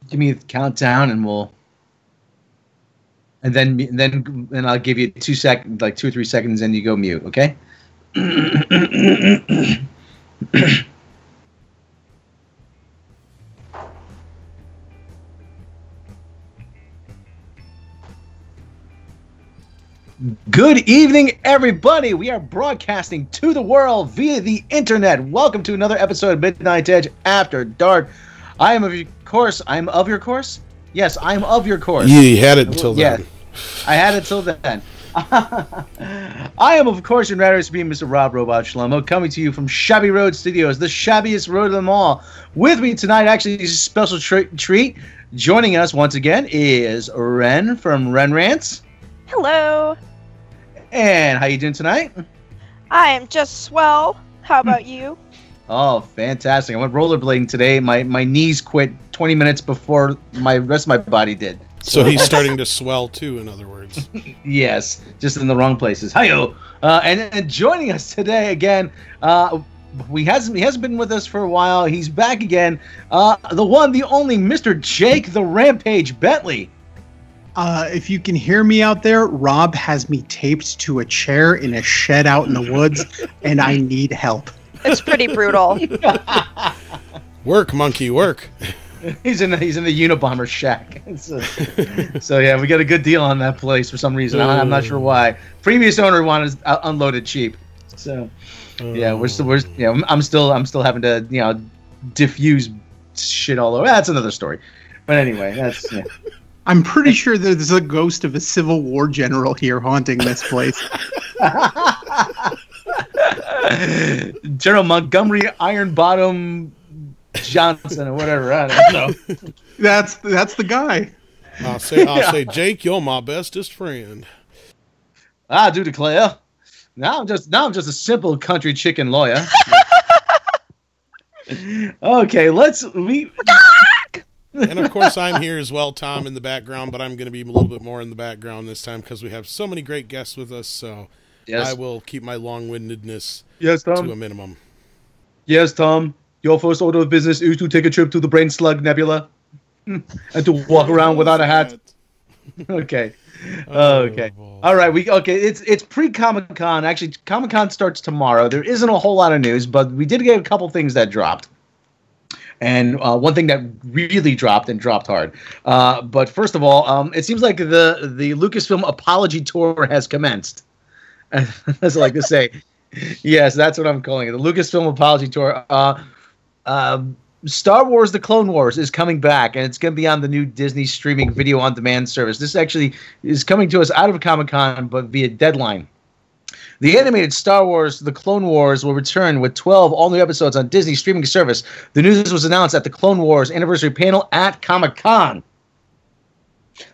Give me the countdown, and then I'll give you 2 seconds, like 2 or 3 seconds, and you go mute. Okay. Good evening, everybody. We are broadcasting to the world via the internet. Welcome to another episode of Midnight Edge After Dark. I am of your course. I'm of your course. Yes, I'm of your course. You had it until then. Yes, I had it till then. I am, of course, your narrator, being Mr. Rob Robot Shlomo, coming to you from Shabby Road Studios, the shabbiest road of them all. With me tonight, actually, is a special treat. Joining us once again is Ren from Ren Rants. Hello. And how you doing tonight? I am just swell. How about you? Oh, fantastic. I went rollerblading today. My knees quit 20 minutes before my rest of my body did. So he's starting to swell too, in other words. Yes, just in the wrong places. Hi-yo! And joining us today again, he hasn't been with us for a while. He's back again. The one, the only Mr. Jake the Rampage Bentley. If you can hear me out there, Rob has me taped to a chair in a shed out in the woods, and I need help. It's pretty brutal. Work, monkey, work. He's in the Unabomber shack. So yeah, we got a good deal on that place for some reason. I'm not sure why. Previous owner wanted unloaded cheap. So yeah, I'm still having to diffuse shit all over. That's another story. But anyway, that's. Yeah. I'm pretty sure there's a ghost of a Civil War general here haunting this place. General Montgomery Iron Bottom Johnson or whatever. I don't know. That's the guy. I'll say, Jake, you're my bestest friend. I do declare. Now I'm just a simple country chicken lawyer. Okay, And of course, I'm here as well, Tom, in the background, but I'm going to be a little bit more in the background this time because we have so many great guests with us. So yes. I will keep my long-windedness to a minimum. Yes, Tom. Your first order of business is to take a trip to the Brain Slug Nebula and to walk around without a hat. Okay. Okay. All right. It's pre-Comic-Con. Actually, Comic-Con starts tomorrow. There isn't a whole lot of news, but we did get a couple things that dropped. And one thing that really dropped hard. But first of all, it seems like the Lucasfilm Apology Tour has commenced. As I like to say. Yes, that's what I'm calling it. The Lucasfilm Apology Tour. Star Wars The Clone Wars is coming back, and it's going to be on the new Disney streaming video on demand service. This actually is coming to us out of Comic-Con, but via Deadline. The animated Star Wars The Clone Wars will return with 12 all-new episodes on Disney streaming service. The news was announced at the Clone Wars anniversary panel at Comic-Con.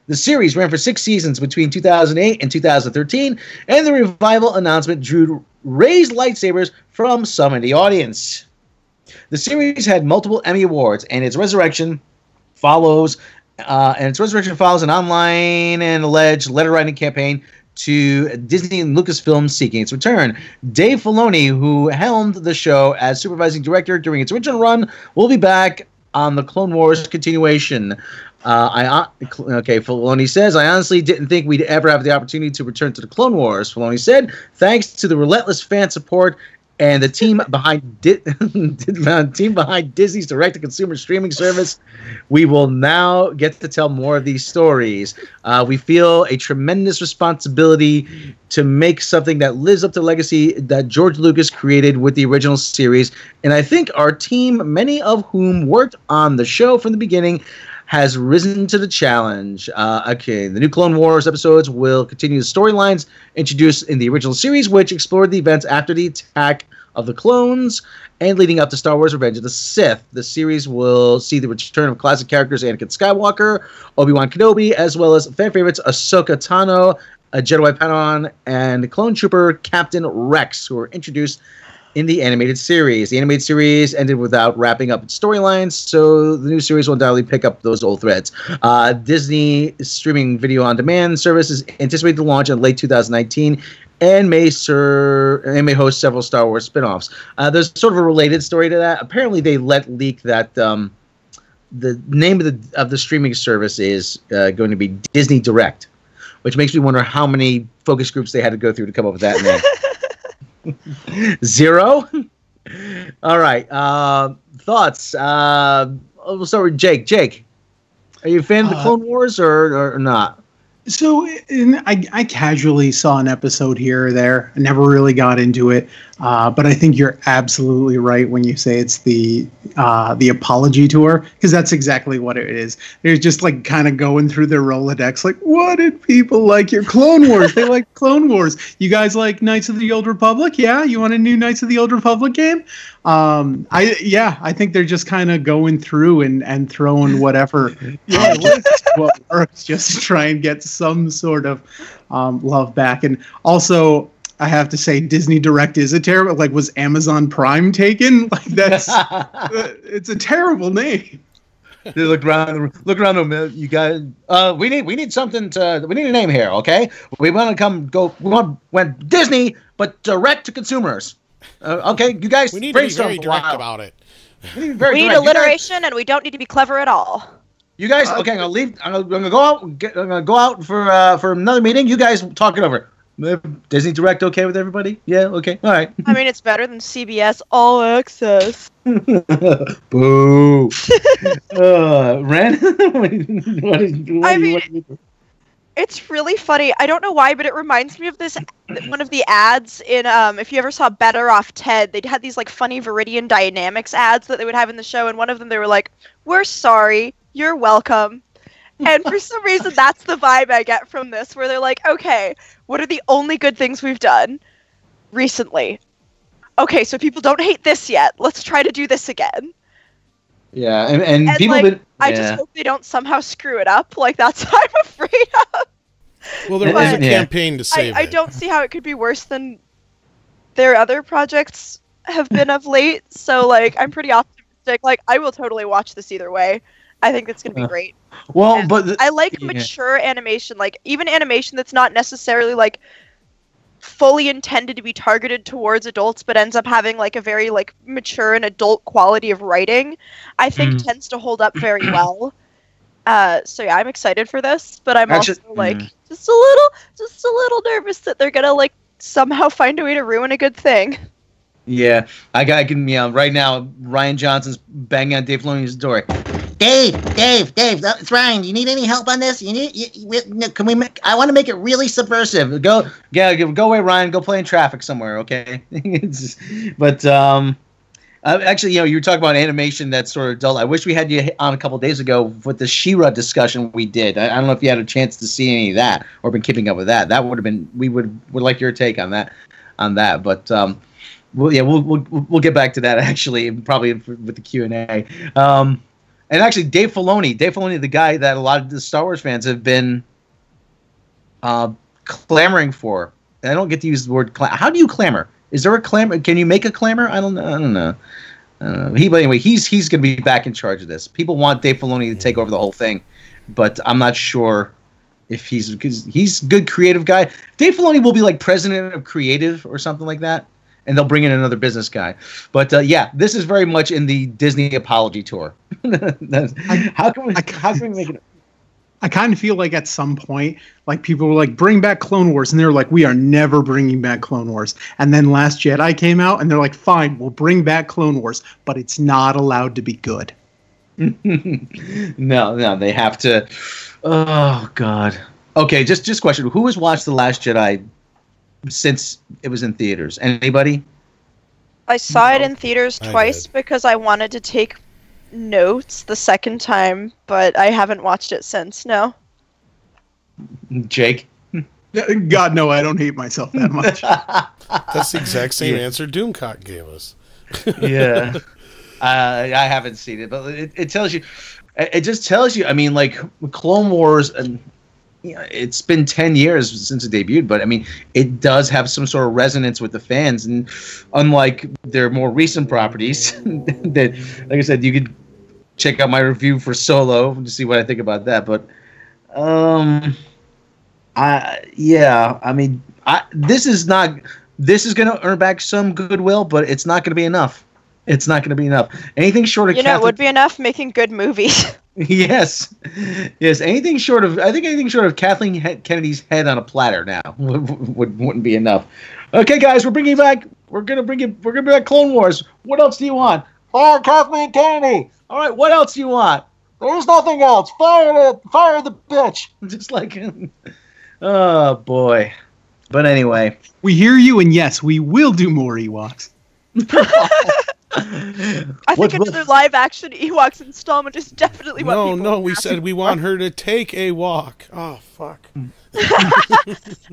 The series ran for 6 seasons between 2008 and 2013, and the revival announcement drew raised lightsabers from some in the audience. The series had multiple Emmy Awards, and its resurrection follows an online and alleged letter-writing campaign to Disney and Lucasfilm seeking its return. Dave Filoni, who helmed the show as supervising director during its original run, will be back on the Clone Wars continuation. Filoni says, I honestly didn't think we'd ever have the opportunity to return to the Clone Wars. Filoni said, thanks to the relentless fan support and the team behind Disney's direct-to-consumer streaming service, we will now get to tell more of these stories. We feel a tremendous responsibility to make something that lives up to the legacy that George Lucas created with the original series. And I think our team, many of whom worked on the show from the beginning, has risen to the challenge. The new Clone Wars episodes will continue the storylines introduced in the original series, which explored the events after the attack of the clones and leading up to Star Wars Revenge of the Sith. The series will see the return of classic characters Anakin Skywalker, Obi-Wan Kenobi, as well as fan favorites Ahsoka Tano, a Jedi Padawan, and Clone Trooper Captain Rex, who were introduced in the animated series. The animated series ended without wrapping up its storylines, so the new series will undoubtedly pick up those old threads. Disney streaming video on demand service is anticipated to launch in late 2019 and may host several Star Wars spin-offs. There's sort of a related story to that. Apparently they let leak that the name of the streaming service is going to be Disney Direct, which makes me wonder how many focus groups they had to go through to come up with that name. 0. All right. Thoughts. We'll start with Jake. Jake, are you a fan of the Clone Wars or not? So I casually saw an episode here or there. I never really got into it, but I think you're absolutely right when you say it's the apology tour, because that's exactly what it is. They're just like kind of going through their Rolodex, like, what did people like your Clone Wars? They like Clone Wars. You guys like Knights of the Old Republic? Yeah, you want a new Knights of the Old Republic game? I think they're just kind of going through and throwing whatever what works just to try and get some sort of love back. And also, I have to say, Disney Direct is a terrible. Like, was Amazon Prime taken? Like, that's it's a terrible name. They look around the room. You guys, we need something to. We need a name here, okay? We want to went Disney, but direct to consumers. Okay, you guys. We need to be very direct about it. We need alliteration, and we don't need to be clever at all. You guys, okay? I'm gonna leave. I'm gonna go out. I'm gonna go out for another meeting. You guys talk it over. Disney Direct okay with everybody? Yeah, okay, all right. I mean, it's better than CBS All Access. Boo. Ren? It's really funny. I don't know why, but it reminds me of this one of the ads in if you ever saw Better Off Ted, they'd had these like funny Viridian Dynamics ads that they would have in the show, and one of them they were like, "We're sorry, you're welcome." And for some reason that's the vibe I get from this, where they're like, "Okay, what are the only good things we've done recently? Okay, so people don't hate this yet. Let's try to do this again." Yeah, and people like, I just hope they don't somehow screw it up. Like, that's what I'm afraid of. Well, there was a campaign to save it. I don't see how it could be worse than their other projects have been of late. So, like, I'm pretty optimistic. Like, I will totally watch this either way. I think it's going to be great. Well, and but I like mature animation. Like, even animation that's not necessarily, like, fully intended to be targeted towards adults but ends up having like a very like mature and adult quality of writing, I think tends to hold up very well. So yeah, I'm excited for this, but I'm also like just a little nervous that they're gonna like somehow find a way to ruin a good thing. Yeah, I can right now Rian Johnson's banging on Dave Filoni's door. Dave, it's Ryan. Do you need any help on this? Can we make? I want to make it really subversive. Go away, Ryan. Go play in traffic somewhere, okay? Actually, you were talking about animation that's sort of dull. I wish we had you on a couple days ago with the She-Ra discussion we did. I don't know if you had a chance to see any of that or been keeping up with that. That would have been. We would like your take on that. But we'll get back to that actually, probably with the Q&A. And actually, Dave Filoni, the guy that a lot of the Star Wars fans have been clamoring for. And I don't get to use the word how do you clamor? Is there a clamor? Can you make a clamor? I don't know. But anyway, he's going to be back in charge of this. People want Dave Filoni to take over the whole thing, but I'm not sure if because he's a good creative guy. Dave Filoni will be like president of creative or something like that. And they'll bring in another business guy. But this is very much in the Disney apology tour. How can we make it? I kind of feel like at some point, like people were like, bring back Clone Wars. And they were like, we are never bringing back Clone Wars. And then Last Jedi came out and they're like, fine, we'll bring back Clone Wars. But it's not allowed to be good. No, they have to. Oh, God. Okay, just question. Who has watched The Last Jedi since it was in theaters? Anybody? I saw it in theaters twice because I wanted to take notes the second time, but I haven't watched it since. No. Jake? God, no, I don't hate myself that much. That's the exact same answer Doomcock gave us. Yeah. I haven't seen it, but it tells you. It just tells you. I mean, like Clone Wars and. It's been 10 years since it debuted, but I mean, it does have some sort of resonance with the fans. And unlike their more recent properties, that, like I said, you could check out my review for Solo to see what I think about that. But, this is going to earn back some goodwill, but it's not going to be enough. It's not going to be enough. Anything short of it would be enough making good movies. Yes. Anything short of Kathleen Kennedy's head on a platter now wouldn't be enough. Okay, guys, we're gonna bring back Clone Wars. What else do you want? Fire Kathleen Kennedy. All right, what else do you want? There's nothing else. Fire the bitch. Just like, oh boy. But anyway, we hear you, and yes, we will do more Ewoks. I think another live-action Ewoks installment is definitely what people No, we said we want her to take a walk. Oh, fuck. Oh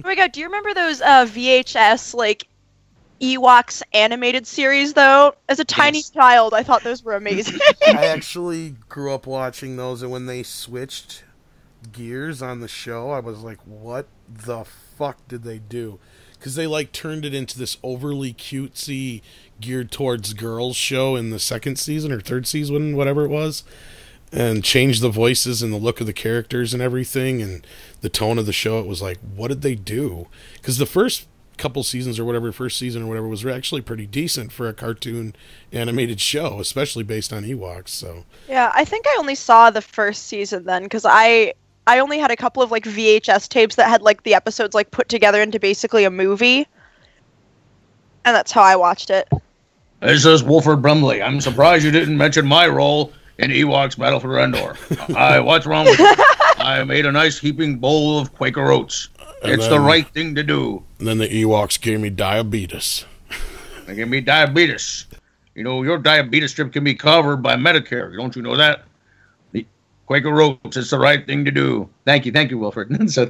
my god, do you remember those VHS, like, Ewoks animated series, though? As a tiny child, I thought those were amazing. I actually grew up watching those, and when they switched gears on the show, I was like, what the fuck did they do? Because they, like, turned it into this overly cutesy, geared towards girls show in the second season or third season, whatever it was, and changed the voices and the look of the characters and everything and the tone of the show. It was like, what did they do? Because the first couple seasons or whatever, first season or whatever, was actually pretty decent for a cartoon animated show, especially based on Ewoks. So yeah, I think I only saw the first season then, because I only had a couple of like VHS tapes that had like the episodes like put together into basically a movie, and that's how I watched it. This is Wolford Brumley. I'm surprised you didn't mention my role in Ewoks Battle for Endor. What's wrong with you? I made a nice heaping bowl of Quaker oats. It's the right thing to do. And then the Ewoks gave me diabetes. They gave me diabetes. You know, your diabetes strip can be covered by Medicare. Don't you know that? The Quaker oats, it's the right thing to do. Thank you, Wilford. So,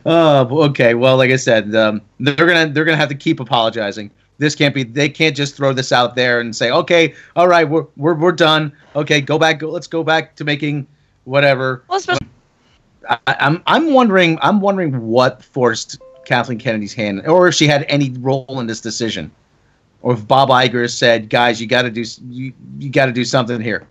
okay. Well, like I said, they're gonna have to keep apologizing. This can't be. They can't just throw this out there and say, "Okay, all right, we're done. Okay, let's go back to making whatever." Well, I'm wondering what forced Kathleen Kennedy's hand, or if she had any role in this decision, or if Bob Iger said, "Guys, you got to do something here."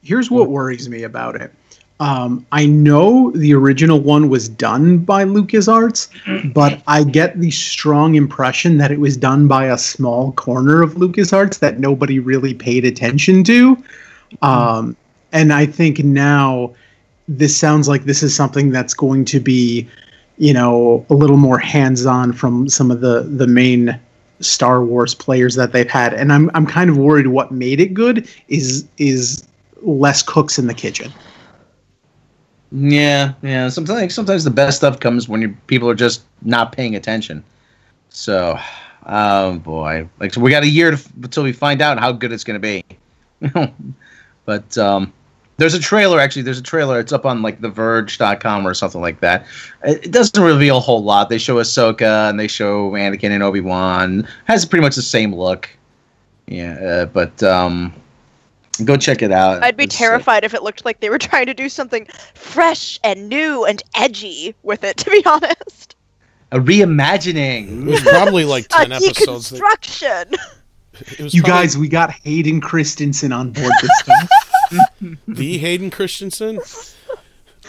Here's what worries me about it. I know the original one was done by LucasArts, but I get the strong impression that it was done by a small corner of LucasArts that nobody really paid attention to. And I think now this sounds like this is something that's going to be, a little more hands-on from some of the main Star Wars players that they've had. And I'm kind of worried what made it good is less cooks in the kitchen. Yeah. Sometimes the best stuff comes when people are just not paying attention. So, oh boy, so we got a year until we find out how good it's going to be. But there's a trailer. Actually, It's up on like TheVerge.com or something like that. It doesn't reveal a whole lot. They show Ahsoka and they show Anakin and Obi-Wan. Has pretty much the same look. Yeah, but go check it out. I'd be terrified if it looked like they were trying to do something fresh and new and edgy with it, to be honest. A reimagining. It was probably like 10 episodes. Deconstruction. Guys, we got Hayden Christensen on board this time. The Hayden Christensen?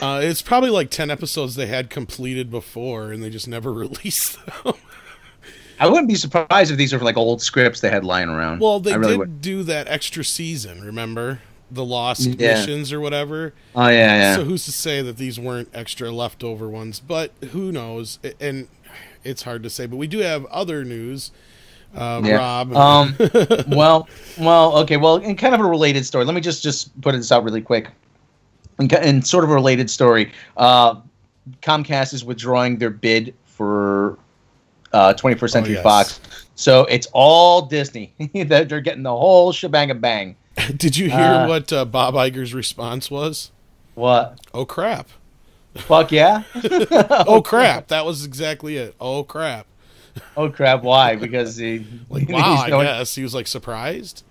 It's probably like 10 episodes they had completed before, and they just never released them. I wouldn't be surprised if these are like old scripts they had lying around. Well, they did do that extra season, remember? The Lost Missions or whatever. Oh, yeah. So who's to say that these weren't extra leftover ones? But who knows? And it's hard to say. But we do have other news, Rob. Well, okay. Well, in kind of a related story, let me just put this out really quick. In sort of a related story, Comcast is withdrawing their bid for 21st Century Fox. So it's all Disney. They're getting the whole shebang and bang. Did you hear what Bob Iger's response was? What? Oh, crap. Fuck yeah? Oh, crap. That was exactly it. Oh, crap. Oh, crap. Why? Because he... Like, wow, I guess. He was, like, surprised?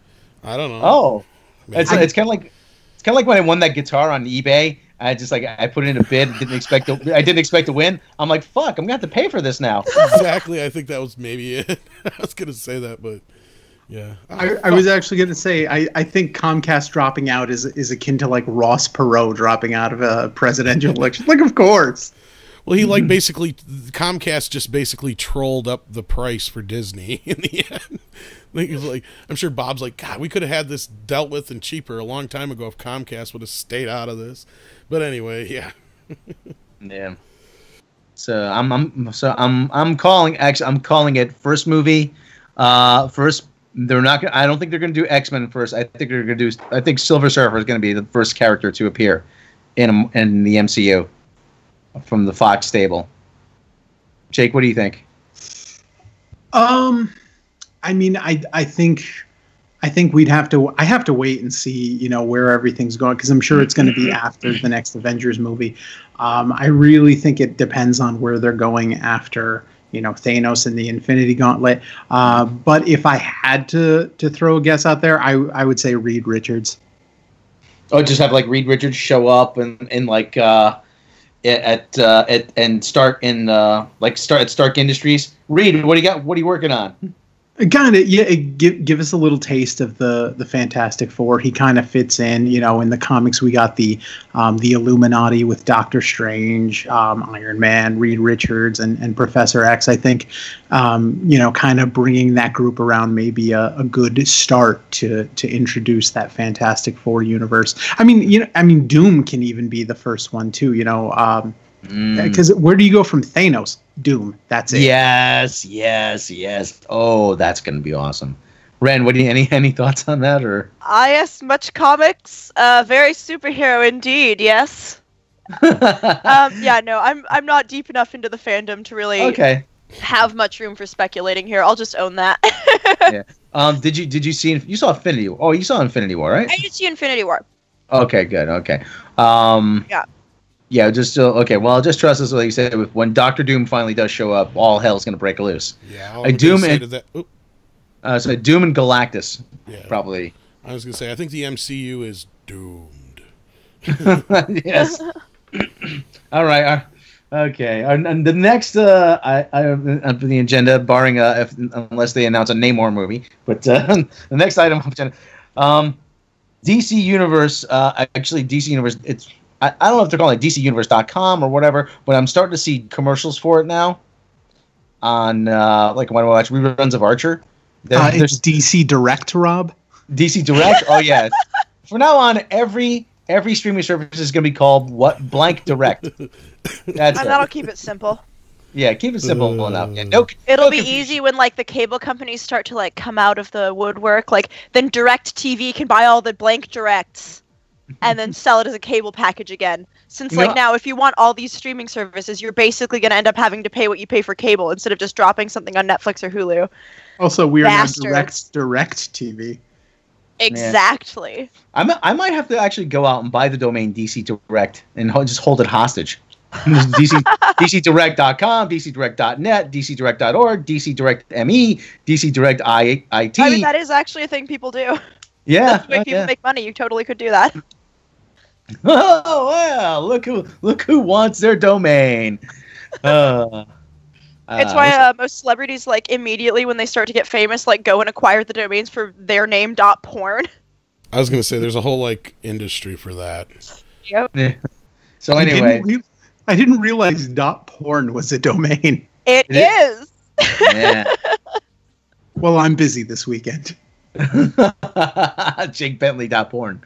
I don't know. Oh. It's kind of like when I won that guitar on eBay. I put in a bid. I didn't expect to win. I'm like, fuck, I'm gonna have to pay for this now. Exactly. I think that was maybe it. I was gonna say that, but yeah. I was actually gonna say I think Comcast dropping out is akin to like Ross Perot dropping out of a presidential election. Like, of course. Well, he Comcast just basically trolled up the price for Disney in the end. Like, I'm sure Bob's like, God, we could have had this dealt with and cheaper a long time ago if Comcast would have stayed out of this. But anyway, yeah. Yeah. So I'm calling it first movie. First, they're not. I don't think they're going to do X-Men first. I think Silver Surfer is going to be the first character to appear in the MCU from the Fox stable. Jake, what do you think? I mean, I think we'd have to. I have to wait and see, where everything's going, because I'm sure it's going to be after the next Avengers movie. I really think it depends on where they're going after, Thanos and the Infinity Gauntlet. But if I had to throw a guess out there, I would say Reed Richards. Oh, just have like Reed Richards show up and like start at Stark Industries. Reed, what do you got? What are you working on? Kind of, yeah. Give us a little taste of the Fantastic Four. He kind of fits in. In the comics, we got the Illuminati with Doctor Strange, Iron Man, Reed Richards, and Professor X. I think, kind of bringing that group around may be a good start to introduce that Fantastic Four universe. I mean, Doom can even be the first one too. Because where do you go from Thanos? Doom. That's it. Yes. Oh, that's going to be awesome. Ren, what do you any thoughts on that or? Yes, much comics. Very superhero indeed. Yes. Yeah. No, I'm not deep enough into the fandom to really have much room for speculating here. I'll just own that. Yeah. Did you see? You saw Infinity War? Oh, you saw Infinity War, right? I did see Infinity War. Okay. Good. Okay. Yeah. Yeah, okay. Well, just trust us. Like you said, when Doctor Doom finally does show up, all hell's going to break loose. Yeah, Doom and Doom and Galactus, probably. I was going to say, I think the MCU is doomed. Yes. All right. Okay. And the next, on the agenda, barring unless they announce a Namor movie, but the next item on the agenda, DC Universe. Actually, DC Universe. I don't know if they're calling it DCUniverse.com or whatever, but I'm starting to see commercials for it now. On like when I watch reruns of Archer. It's DC Direct, Rob. DC Direct. Oh yeah. From now on, every streaming service is going to be called blank Direct. That's it. That'll keep it simple. Yeah, keep it simple enough. Yeah, It'll be easy when like the cable companies start to like come out of the woodwork. Like then Direct TV can buy all the blank Directs and then sell it as a cable package again. Since now, if you want all these streaming services, you're basically going to end up having to pay what you pay for cable instead of just dropping something on Netflix or Hulu. Also, we are now Direct TV. Exactly. Yeah. I might have to actually go out and buy the domain DC Direct and just hold it hostage. DCDirect.com, DCDirect.net, DCDirect.org, DCDirectME, DCDirectIT. I mean, that is actually a thing people do. Yeah. That's the way people make money. You totally could do that. Oh, well, look who wants their domain. It's why most celebrities, like, immediately when they start to get famous, like, go and acquire the domains for their name.porn. I was going to say, there's a whole, like, industry for that. Yep. Yeah. So anyway. I didn't realize .porn was a domain. It is. Yeah. Well, I'm busy this weekend. Jake Bentley .porn.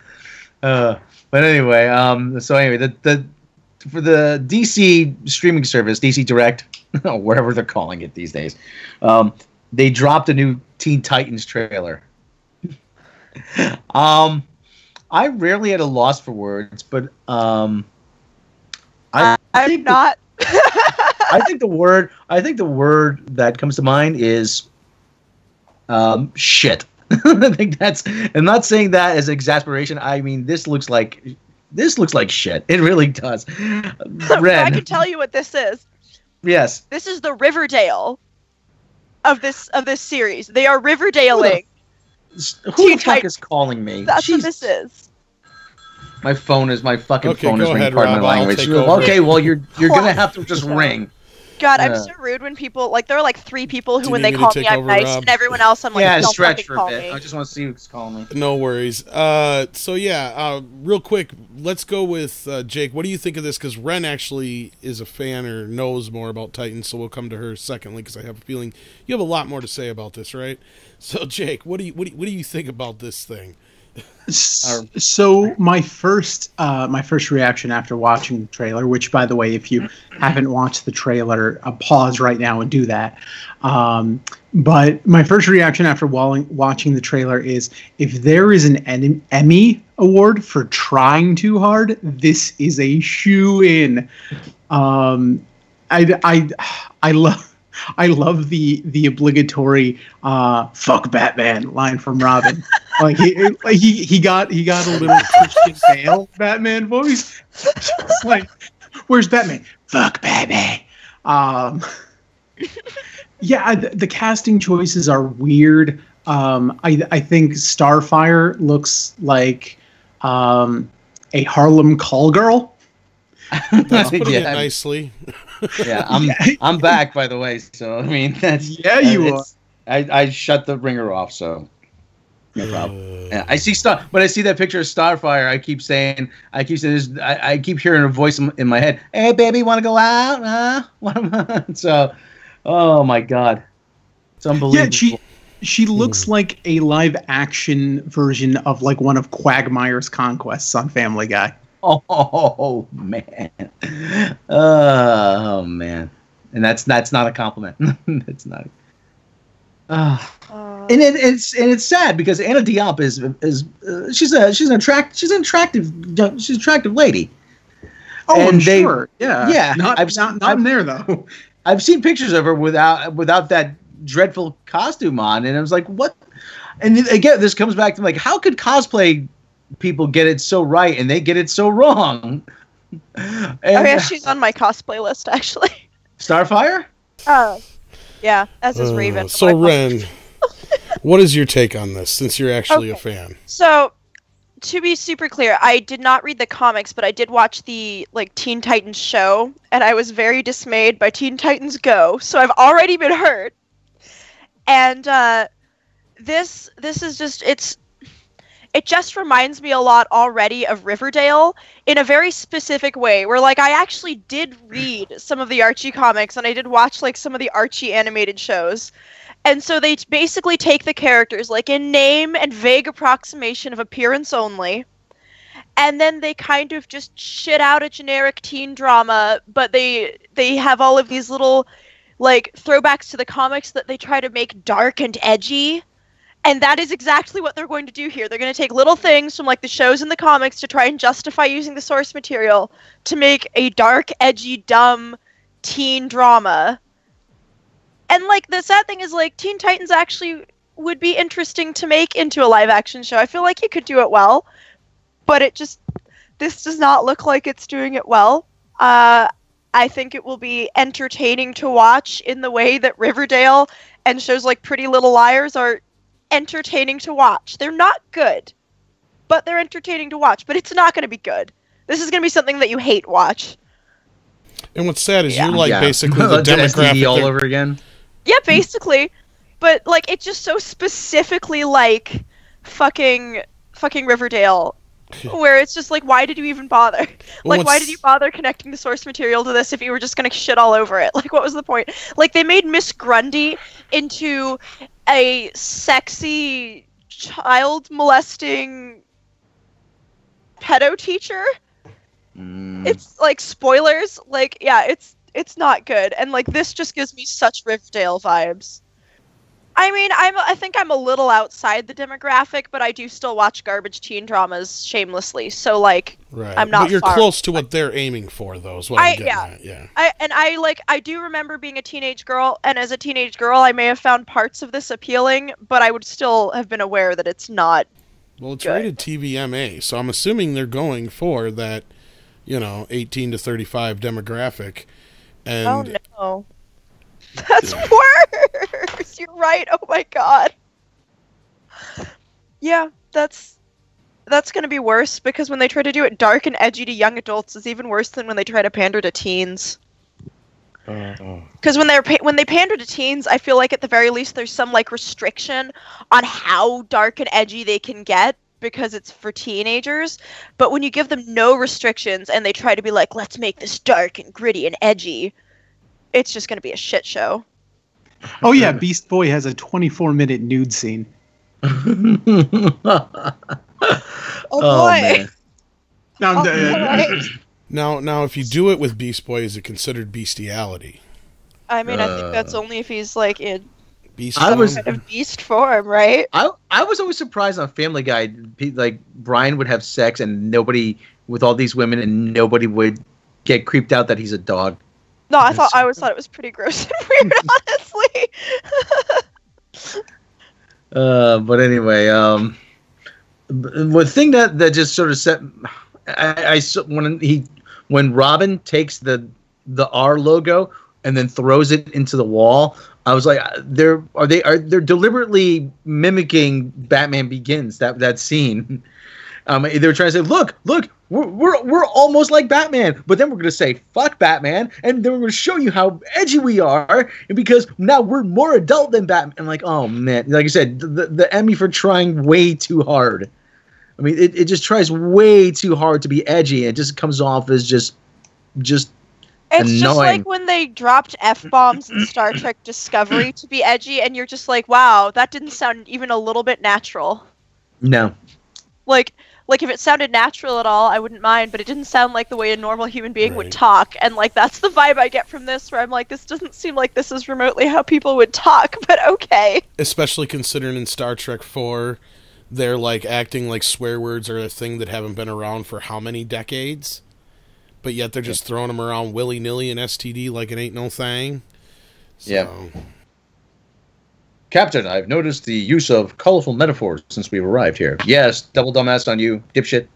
But anyway, for the DC streaming service, DC Direct, wherever they're calling it these days, they dropped a new Teen Titans trailer. I'm rarely at a loss for words, but I'm not. I think the word that comes to mind is shit. I think I'm not saying that as exasperation. I mean, this looks like shit. It really does. I can tell you what this is. Yes. This is the Riverdale of this series. They are Riverdale-ing. Who the fuck is calling me? That's what this is. My fucking phone is ringing ahead, part of my Rob, language. I'll take over. Okay, well you're gonna have to just ring. God, I'm so rude when people like there are like 3 people who, when they need me call to me, take I'm over, nice, Rob? and everyone else, I'm like, Yeah, don't stretch fucking for a call bit. me. I just want to see who's calling me. No worries. So yeah, real quick, let's go with Jake. What do you think of this? Because Ren actually is a fan or knows more about Titans, so we'll come to her secondly. Because I have a feeling you have a lot more to say about this, right? So Jake, what do you think about this thing? So my first reaction after watching the trailer, which by the way, if you haven't watched the trailer, pause right now and do that. But my first reaction after watching the trailer is, if there is an Emmy award for trying too hard, this is a shoe-in. I love the obligatory "fuck Batman" line from Robin. he got a little Christian Bale Batman voice. Just like, where's Batman? Fuck Batman. Yeah, the casting choices are weird. I think Starfire looks like a Harlem call girl. That's putting it nicely. Yeah, I'm back, by the way. So I mean, that's you are. I shut the ringer off, so no problem. Yeah, I see when I see that picture of Starfire, I keep saying I keep hearing a voice in my head. Hey, baby, want to go out? So, oh my god, it's unbelievable. Yeah, she looks like a live action version of like one of Quagmire's conquests on Family Guy. Oh man, oh man, and that's not a compliment. It's not. And it's sad because Anna Diop she's an attractive lady. Oh, and I'm sure. Yeah. Not I'm there though. I've seen pictures of her without that dreadful costume on, and I was like, what? And again, this comes back to like, how could cosplay people get it so right and they get it so wrong? And, yeah, she's on my cosplay list actually. Starfire? Yeah, as is Raven. So Ren, what is your take on this, since you're actually a fan? So, to be super clear, I did not read the comics, but I did watch the Teen Titans show, and I was very dismayed by Teen Titans Go. So I've already been hurt, and this is just it just reminds me a lot already of Riverdale in a very specific way, where I actually did read some of the Archie comics and I did watch some of the Archie animated shows. And so they basically take the characters in name and vague approximation of appearance only, and then they kind of just shit out a generic teen drama, but they have all of these little throwbacks to the comics that they try to make dark and edgy. And that is exactly what they're going to do here. They're going to take little things from the shows and the comics to try and justify using the source material to make a dark, edgy, dumb teen drama. And the sad thing is Teen Titans actually would be interesting to make into a live action show. I feel like you could do it well, but this does not look like it's doing it well. I think it will be entertaining to watch in the way that Riverdale and shows like Pretty Little Liars are entertaining to watch. They're not good, but they're entertaining to watch. But it's not going to be good. This is going to be something that you hate watch. And what's sad is you're basically the demographic all over again. Yeah, basically. But it's just so specifically fucking Riverdale, where it's just why did you even bother? Why did you bother connecting the source material to this if you were just gonna shit all over it? What was the point? They made Miss Grundy into a sexy child molesting pedo teacher. It's spoilers. It's not good, and this just gives me such Riverdale vibes. I mean, I think I'm a little outside the demographic, but I do still watch garbage teen dramas shamelessly. So right. I'm not. But you're far close to what they're aiming for, though. Is what I'm getting at. Yeah. I do remember being a teenage girl, and as a teenage girl, I may have found parts of this appealing, but I would still have been aware that it's not. Well, it's good. rated TVMA, so I'm assuming they're going for that, 18 to 35 demographic. And oh no, that's worse. You're right. Oh my god. Yeah, that's going to be worse, because when they try to do it dark and edgy to young adults, it's even worse than when they try to pander to teens. Because when they pander to teens, I feel like at the very least there's some like restriction on how dark and edgy they can get because it's for teenagers. But when you give them no restrictions and they try to be like, let's make this dark and gritty and edgy, it's just going to be a shit show. Oh yeah, Beast Boy has a 24-minute nude scene. Oh boy! Now, if you do it with Beast Boy, is it considered bestiality? I mean, I think that's only if he's like in Beast some kind of beast form, right? I was always surprised on Family Guy, like Brian would have sex and nobody with all these women, and nobody would get creeped out that he's a dog. No, I always thought it was pretty gross and weird, honestly. But anyway, the thing that just sort of set when Robin takes the R logo and then throws it into the wall, I was like, they're deliberately mimicking Batman Begins, that scene. They were trying to say, look, we're almost like Batman, but then we're going to say fuck Batman, and then we're going to show you how edgy we are, and because now we're more adult than Batman. I'm like, oh man, like I said, the Emmy for trying way too hard. I mean, it just tries way too hard to be edgy, and it just comes off as just it's annoying. Just like when they dropped F-bombs in Star Trek Discovery to be edgy, and you're just like, wow, that didn't sound even a little bit natural. No. Like if it sounded natural at all, I wouldn't mind, but it didn't sound like the way a normal human being would talk, and like that's the vibe I get from this, where I'm like, this doesn't seem like this is remotely how people would talk, but okay. Especially considering in Star Trek 4, they're like acting like swear words are a thing that haven't been around for how many decades, but yet they're just throwing them around willy-nilly in STD like it ain't no thing. So. Yeah. Captain, I've noticed the use of colorful metaphors since we've arrived here. Yes, double dumbass on you, dipshit.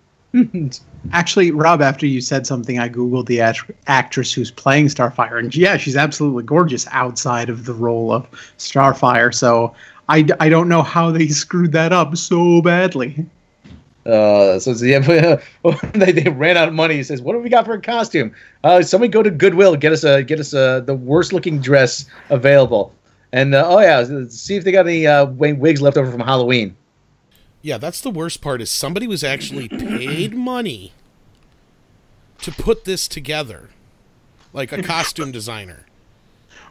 Actually, Rob, after you said something, I Googled the actress who's playing Starfire, and yeah, she's absolutely gorgeous outside of the role of Starfire, so I don't know how they screwed that up so badly. They ran out of money. He says, "What have we got for a costume? Somebody go to Goodwill, get us the worst looking dress available." And, see if they got any wigs left over from Halloween. Yeah, that's the worst part, is somebody was actually paid money to put this together. Like a costume designer.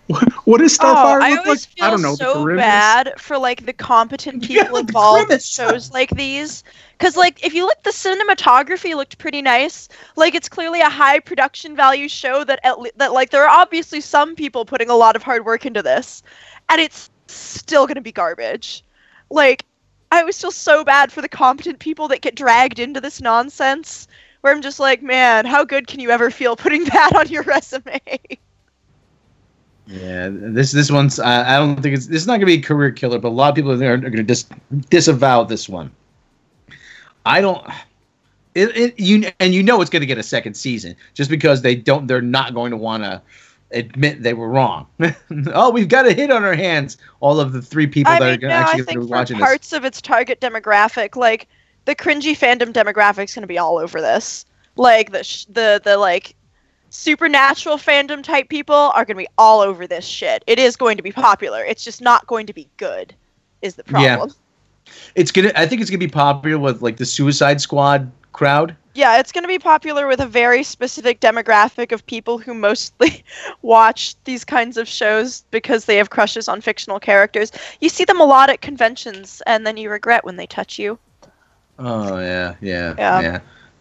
What does Starfire look like? I don't know. So bad for, like, the competent people involved in shows like these. Because, like, if you look, the cinematography looked pretty nice. Like, it's clearly a high production value show that like, there are obviously some people putting a lot of hard work into this. And it's still going to be garbage. Like, I always feel so bad for the competent people that get dragged into this nonsense. Where I'm just like, man, how good can you ever feel putting that on your resume? Yeah, this one's, I don't think it's not going to be a career killer, but a lot of people are going to disavow this one. I don't... you know it's going to get a second season, just because they're not going to want to admit they were wrong. Oh, we've got a hit on our hands. All of the three people that are actually going to be watching this. Parts of its target demographic, like the cringy fandom demographic, is going to be all over this. Like the like supernatural fandom type people are going to be all over this shit. It is going to be popular. It's just not going to be good. Is the problem? Yeah. I think it's gonna be popular with like the Suicide Squad crowd. Yeah, it's going to be popular with a very specific demographic of people who mostly watch these kinds of shows because they have crushes on fictional characters. You see them a lot at conventions, and then you regret when they touch you. Oh, yeah.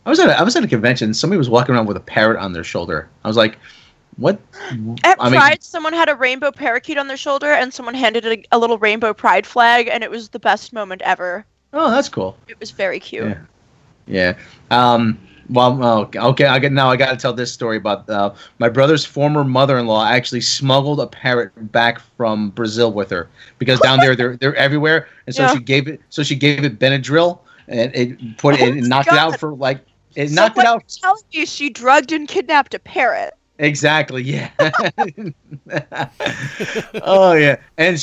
I was at a convention. Somebody was walking around with a parrot on their shoulder. I was like, what? At Pride, someone had a rainbow parakeet on their shoulder, and someone handed a little rainbow pride flag, and it was the best moment ever. Oh, that's cool. It was very cute. Yeah. Okay. I got to tell this story about my brother's former mother-in-law actually smuggled a parrot back from Brazil with her, because down there they're everywhere, and so she gave it Benadryl, and it knocked it out for like it knocked it out. Telling you she drugged and kidnapped a parrot. Exactly. Yeah. Oh yeah, and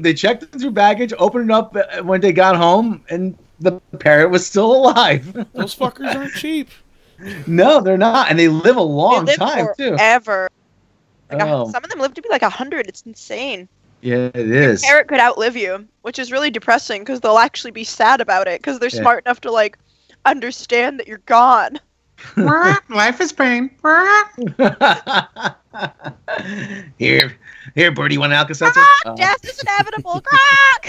they checked it through baggage, opened it up when they got home, and the parrot was still alive. Those fuckers aren't cheap. No, they're not, and they live a long time too. Forever. Like some of them live to be like 100. It's insane. Yeah, it is. Your parrot could outlive you, which is really depressing because they'll actually be sad about it because they're smart enough to like understand that you're gone. Life is pain. Here, Birdie, you want an Alka-Seltzer? Death is inevitable. Croc!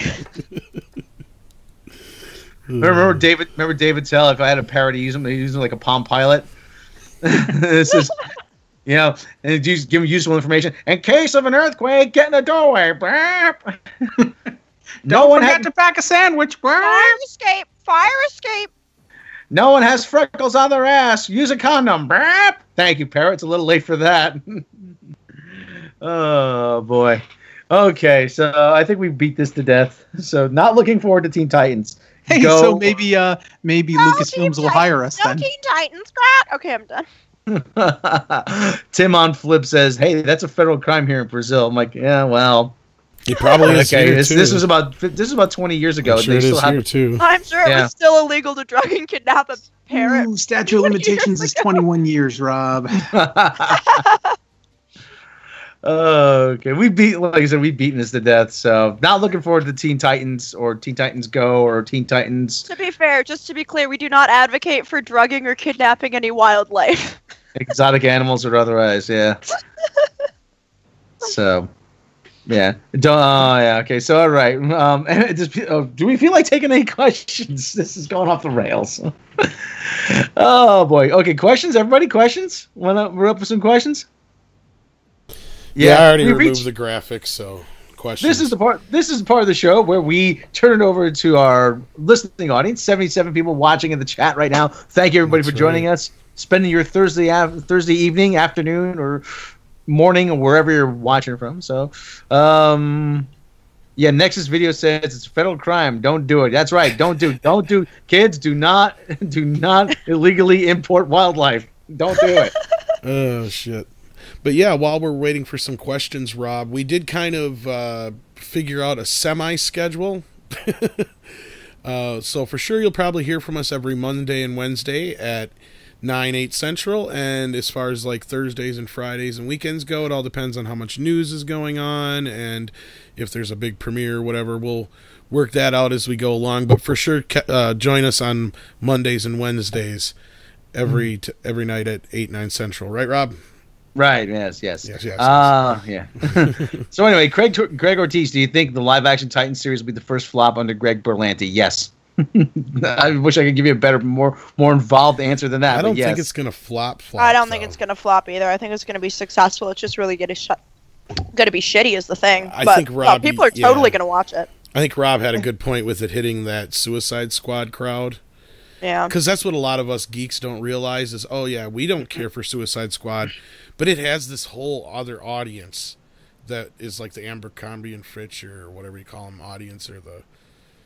Remember David Tell? If I had a parrot, use him like a Palm Pilot. This is, and just give him useful information. In case of an earthquake, get in the doorway. Don't forget to pack a sandwich. Fire escape! Fire escape! No one has freckles on their ass. Use a condom. Thank you, parrot. It's a little late for that. Oh boy. Okay, so I think we beat this to death. So not looking forward to Teen Titans. Hey, so maybe Lucasfilms will hire us then. Teen Titans. Crap. Okay, I'm done. Tim on Flip says, "Hey, that's a federal crime here in Brazil." I'm like, yeah, well, it probably is okay. Here This too. was about 20 years ago. I'm sure it is here too. I'm sure it was still illegal to drug and kidnap a parrot. Ooh, statute of limitations is 21 years, Rob. Okay, like I said, we've beaten this to death. So not looking forward to Teen Titans or Teen Titans Go or Teen Titans. To be fair, just to be clear, we do not advocate for drugging or kidnapping any wildlife. Exotic animals or otherwise, yeah. So, yeah. Okay, so all right. Do we feel like taking any questions? This is going off the rails. Oh boy. Okay, questions. Everybody, questions? We're up for some questions. Yeah, I already removed the graphics, so questions. This is the part of the show where we turn it over to our listening audience. 77 people watching in the chat right now. Thank you everybody for joining us, spending your Thursday evening, afternoon, or morning, or wherever you're watching from. So, Nexus Video says it's a federal crime. Don't do it. That's right. Don't do. Kids, do not illegally import wildlife. Don't do it. Oh shit. But yeah, while we're waiting for some questions, Rob, we did kind of figure out a semi-schedule. So for sure you'll probably hear from us every Monday and Wednesday at 9, 8 Central. And as far as like Thursdays and Fridays and weekends go, it all depends on how much news is going on. And if there's a big premiere or whatever, we'll work that out as we go along. But for sure, join us on Mondays and Wednesdays every night at 8, 9 Central. Right, Rob? Right. Yes. Yeah. So anyway, Greg Ortiz, do you think the live-action Titan series will be the first flop under Greg Berlanti? Yes. I wish I could give you a better, more involved answer than that. I don't think it's gonna flop. I don't think it's gonna flop either. I think it's gonna be successful. It's just really gonna be shitty is the thing. I think Rob, people are totally gonna watch it. I think Rob had a good point with it hitting that Suicide Squad crowd. Yeah. Because that's what a lot of us geeks don't realize is, oh yeah, we don't care for Suicide Squad, but it has this whole other audience that is like the Abercrombie and Fitch or whatever you call them audience, or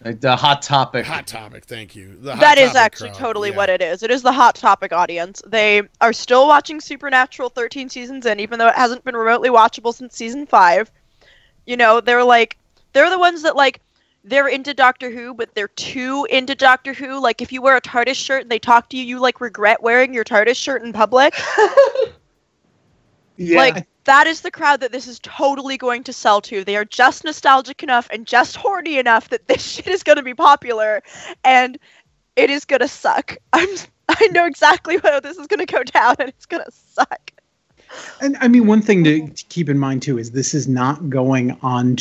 the Hot Topic. Hot Topic, thank you. That is actually totally what it is. It is the Hot Topic audience. They are still watching Supernatural 13 seasons in, even though it hasn't been remotely watchable since season 5. You know, they're the ones that like, they're into Doctor Who, but they're too into Doctor Who. Like, if you wear a TARDIS shirt and they talk to you, you, like, regret wearing your TARDIS shirt in public. Yeah. Like, that is the crowd that this is totally going to sell to. They are just nostalgic enough and just horny enough that this shit is going to be popular, and it is going to suck. I know exactly how this is going to go down, and it's going to suck. And I mean, one thing to keep in mind too is this is not going on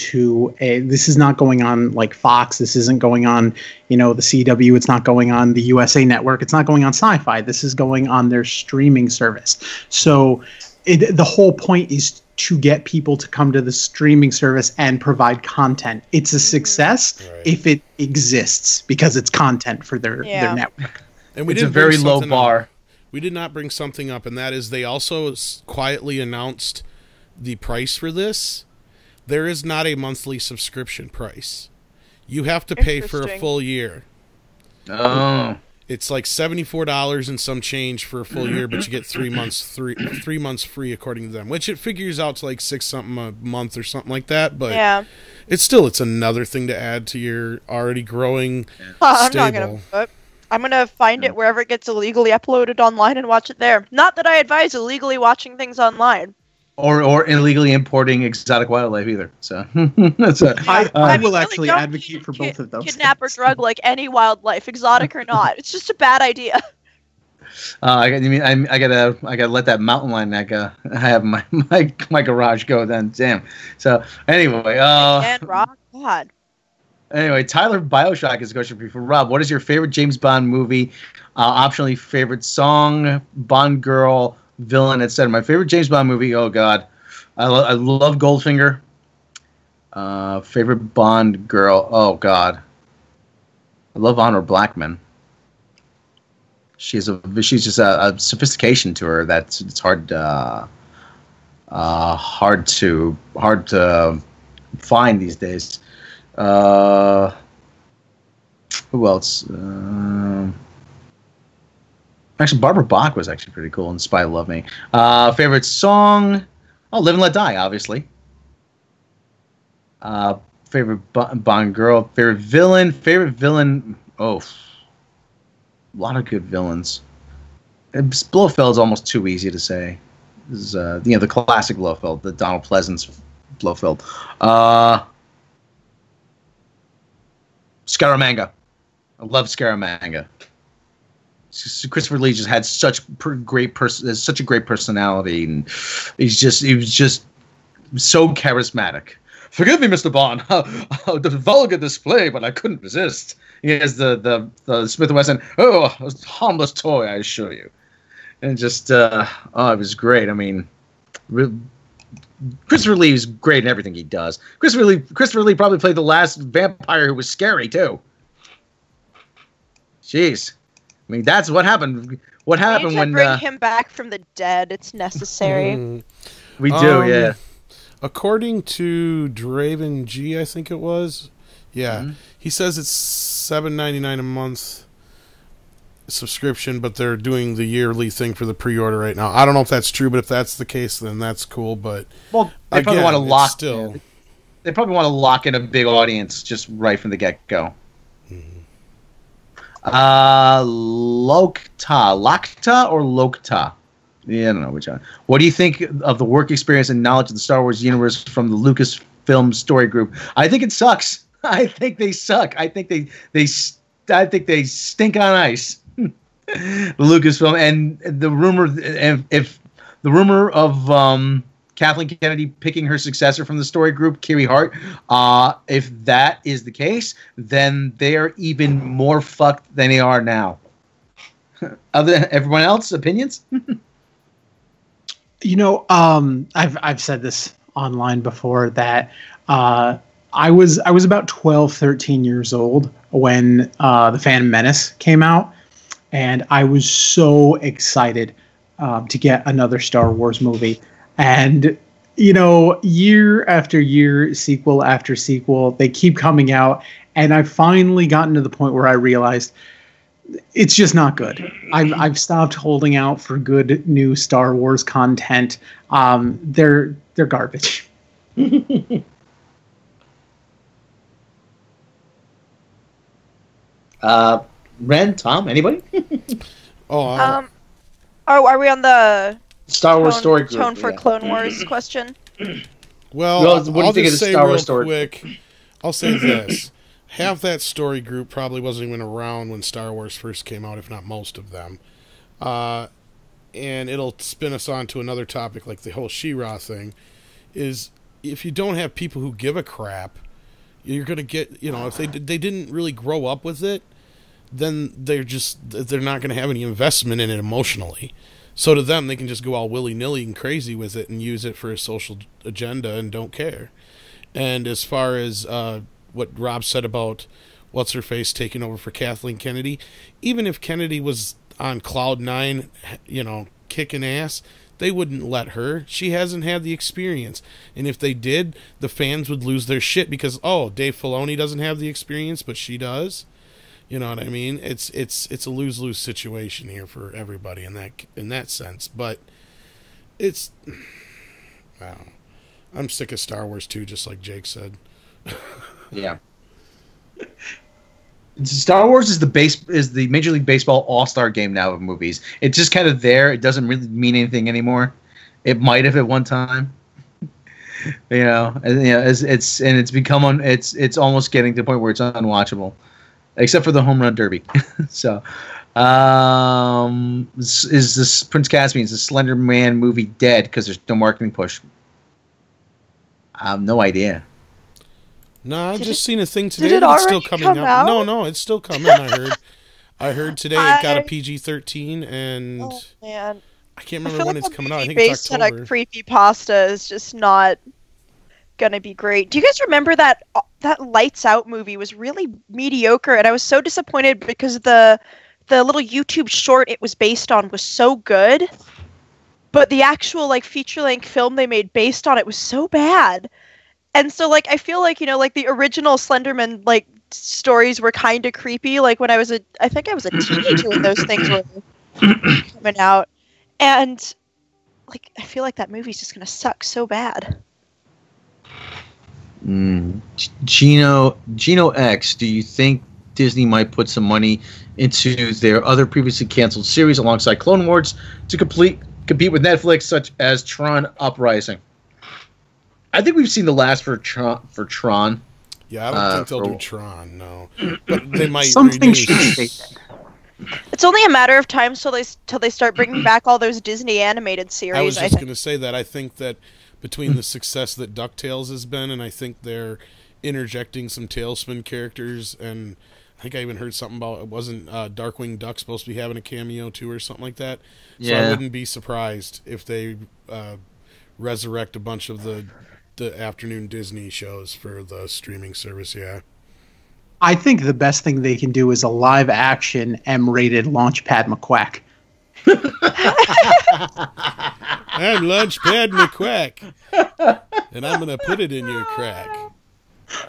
like Fox. This isn't going on, the CW. It's not going on the USA Network. It's not going on Sci-Fi. This is going on their streaming service. So the whole point is to get people to come to the streaming service and provide content. It's a success if it exists because it's content for their network. And it's a very low bar. We did not bring something up, and that is they also quietly announced the price for this. There is not a monthly subscription price. You have to pay for a full year. Oh. It's like $74 and some change for a full year, but you get 3 months free according to them, which it figures out to like $6 something a month or something like that. But it's another thing to add to your already growing stable. I'm going to find it wherever it gets illegally uploaded online and watch it there. Not that I advise illegally watching things online. or illegally importing exotic wildlife either. So that's I will really actually don't advocate for both of those. kidnap or things. drug like any wildlife, exotic or not. It's just a bad idea. I gotta let that mountain lion I have my garage go then. Damn. So anyway, And rock, God. anyway, Tyler Bioshock is a question for Rob. What is your favorite James Bond movie? Optionally, favorite song, Bond girl, villain, etc. My favorite James Bond movie. Oh God, I love Goldfinger. Favorite Bond girl. Oh God, I love Honor Blackman. She's just a sophistication to her that's it's hard to find these days. Who else? Actually, Barbara Bach was actually pretty cool in Spy Love Me. Favorite song? Oh, Live and Let Die, obviously. Favorite Bond girl. Favorite villain? Favorite villain? Oh, a lot of good villains. Blofeld's almost too easy to say. This is the classic Blofeld, the Donald Pleasance Blofeld. Scaramanga. I love Scaramanga. Christopher Lee just had such a great personality, and he was just so charismatic. Forgive me, Mr. Bond. The vulgar display, but I couldn't resist. He has the Smith & Wesson. Oh, a harmless toy, I assure you. And just it was great. I mean, Christopher Lee is great in everything he does. Christopher Lee probably played the last vampire who was scary too. Jeez, I mean that's what happened. What happened when bring him back from the dead? It's necessary. We do, yeah. According to Draven G, I think it was. Yeah, he says it's $7.99 a month subscription, but they're doing the yearly thing for the pre-order right now. I don't know if that's true, but if that's the case, then that's cool. But they probably want to lock still. They probably want to lock in a big audience just right from the get-go. Lokta or Lokta? Yeah, I don't know which one. What do you think of the work experience and knowledge of the Star Wars universe from the Lucasfilm story group? I think it sucks. I think they suck. I think they stink on ice. The Lucasfilm and the rumor, if the rumor of Kathleen Kennedy picking her successor from the story group, Kiri Hart, if that is the case, then they are even more fucked than they are now. Other than everyone else, opinions? I've said this online before that I was about 12, 13 years old when The Phantom Menace came out, and I was so excited to get another Star Wars movie. And, year after year, sequel after sequel, they keep coming out, and I've finally gotten to the point where I realized it's just not good. I've stopped holding out for good new Star Wars content. They're garbage. Ren, Tom, anybody? Are we on the Star Wars story group? Tone for Clone Wars question? Well, What do you I'll think of just the say Star real Wars story? quick. I'll say this: half that story group probably wasn't even around when Star Wars first came out, if not most of them. And it'll spin us on to another topic, like the whole She-Ra thing. Is if you don't have people who give a crap, you're gonna get, if they didn't really grow up with it, then they're not gonna have any investment in it emotionally. So to them, they can just go all willy-nilly and crazy with it and use it for a social agenda and don't care. And as far as what Rob said about what's-her-face taking over for Kathleen Kennedy, even if Kennedy was on Cloud 9, kicking ass, they wouldn't let her. She hasn't had the experience. And if they did, the fans would lose their shit because, Dave Filoni doesn't have the experience, but she does. You know what I mean? It's a lose-lose situation here for everybody in that sense. But it's, I don't know. I'm sick of Star Wars too, just like Jake said. Yeah. Star Wars is the Major League Baseball All-Star game now of movies. It's just kind of there. It doesn't really mean anything anymore. It might have at one time. It's become it's almost getting to the point where it's unwatchable, except for the home run derby. So, is this Prince Caspian? Is the Slender Man movie dead because there's no marketing push? I have no idea. No, I've just seen a thing today. Did it It's still already coming come out. out? No, it's still coming. I heard today it got a PG-13, and Oh man, I can't I remember feel when like it's a coming out. I movie think it's based on October. a creepypasta is just not gonna be great. Do you guys remember that Lights Out movie was really mediocre, and I was so disappointed because the little YouTube short it was based on was so good, but the actual like feature-length film they made based on it was so bad. And so like I feel like like the original Slenderman like stories were kind of creepy. Like when I think I was a teenager when those things were coming out, and like I feel like that movie's just gonna suck so bad. Gino X, do you think Disney might put some money into their other previously canceled series alongside Clone Wars to compete with Netflix, such as Tron Uprising? I think we've seen the last for Tron. Yeah, I don't think they'll do Tron, no. But they might Something renew. should It's only a matter of time till they start bringing back all those Disney animated series. I was just think. going to say that. I think that between the success that DuckTales has been, and I think they're interjecting some Tailspin characters, and I think I even heard something about it wasn't Darkwing Duck supposed to be having a cameo too or something like that. So Yeah. I wouldn't be surprised if they resurrect a bunch of the afternoon Disney shows for the streaming service. Yeah. I think the best thing they can do is a live-action M-rated Launchpad McQuack. I'm Launchpad McQuack, and I'm going to put it in your crack.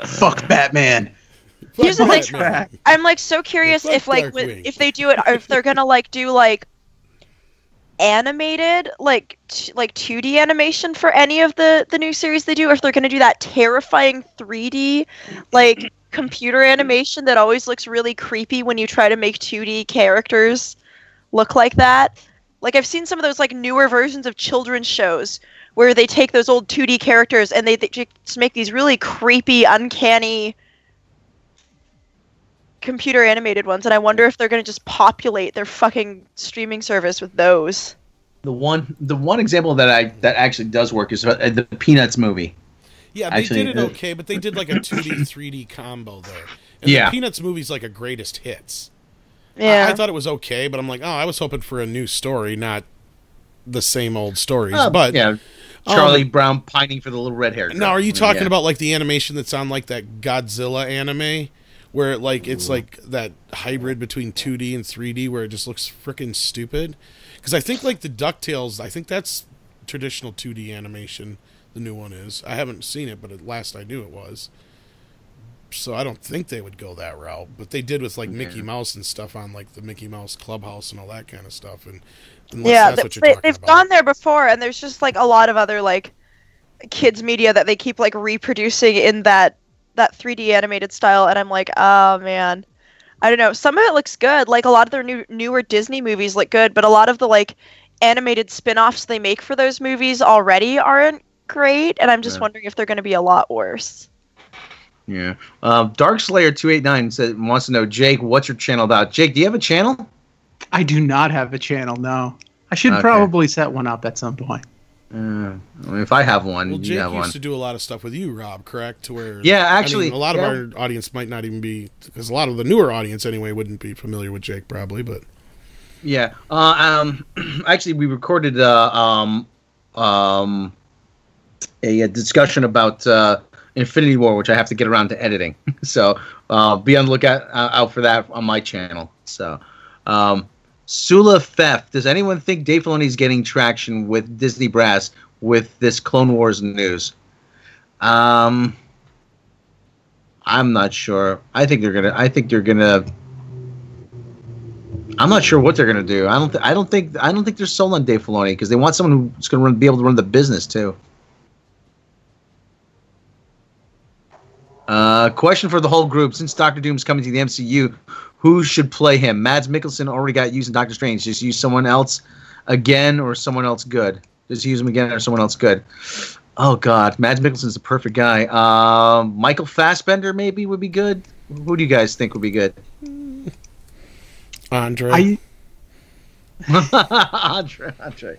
Fuck Batman. Here's the thing. Batman. I'm like so curious Fuck if like Darkwing. if they do it, or if they're gonna like do like animated like 2D animation for any of the new series they do, or if they're gonna do that terrifying 3D like computer animation that always looks really creepy when you try to make 2D characters look like that. Like I've seen some of those like newer versions of children's shows where they take those old 2D characters and they just make these really creepy, uncanny computer animated ones, and I wonder if they're going to just populate their fucking streaming service with those. The one example that actually does work is the Peanuts movie. Yeah, they Actually, did it okay, but they did like a 2D, 3D combo there. And Yeah. the Peanuts movie's like a greatest hits. Yeah. I thought it was okay, but I'm like, I was hoping for a new story, not the same old stories. But yeah, Charlie Brown pining for the little red hair. now, are you talking about like the animation that's on like that Godzilla anime, where like it's like that hybrid between 2D and 3D, where it just looks freaking stupid? Because I think like the DuckTales, I think that's traditional 2D animation. The new one is. I haven't seen it, but at last I knew it was. So I don't think they would go that route, but they did with like Mickey Mouse and stuff on like the Mickey Mouse Clubhouse and all that kind of stuff. And Yeah, that's what you're talking they've about. gone there before, and there's just like a lot of other like kids media that they keep like reproducing in that 3D animated style, and I'm like, oh man, I don't know. Some of it looks good. Like a lot of their newer Disney movies look good, but a lot of the like animated spin-offs they make for those movies already aren't great, and I'm just wondering if they're going to be a lot worse. Yeah. Darkslayer289 wants to know, Jake, what's your channel about? Jake, do you have a channel? I do not have a channel, no. I should Okay. probably set one up at some point. I mean, if I have one, Well, you Jake have one. used to do a lot of stuff with you, Rob, correct? To where Actually, a lot of our audience might not even be, because a lot of the newer audience anyway wouldn't be familiar with Jake probably, but Yeah. Actually, we recorded a discussion about Infinity War, which I have to get around to editing. So be on the lookout out for that on my channel. So, Sula Theft. Does anyone think Dave Filoni's getting traction with Disney Brass with this Clone Wars news? I'm not sure. I think they're gonna. I'm not sure what they're gonna do. I don't think they're sold on Dave Filoni because they want someone who's gonna be able to run the business too. Question for the whole group: since Doctor Doom's coming to the MCU, who should play him? Mads Mikkelsen already got used in Doctor Strange. Just use someone else again, or someone else good. Just use him again or someone else good. Oh God, Mads Mikkelsen's the perfect guy. Michael Fassbender maybe would be good. Who do you guys think would be good? Andre. Andre.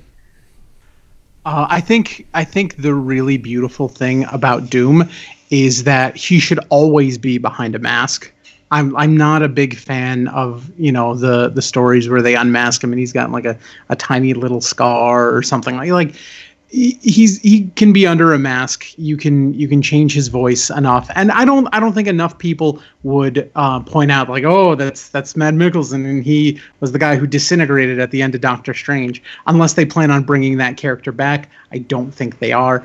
I think the really beautiful thing about Doom is that he should always be behind a mask. I'm not a big fan of the stories where they unmask him and he's got like a tiny little scar or something like he can be under a mask. You can change his voice enough, and I don't think enough people would point out like, oh, that's Mads Mikkelsen and he was the guy who disintegrated at the end of Doctor Strange. Unless they plan on bringing that character back, I don't think they are.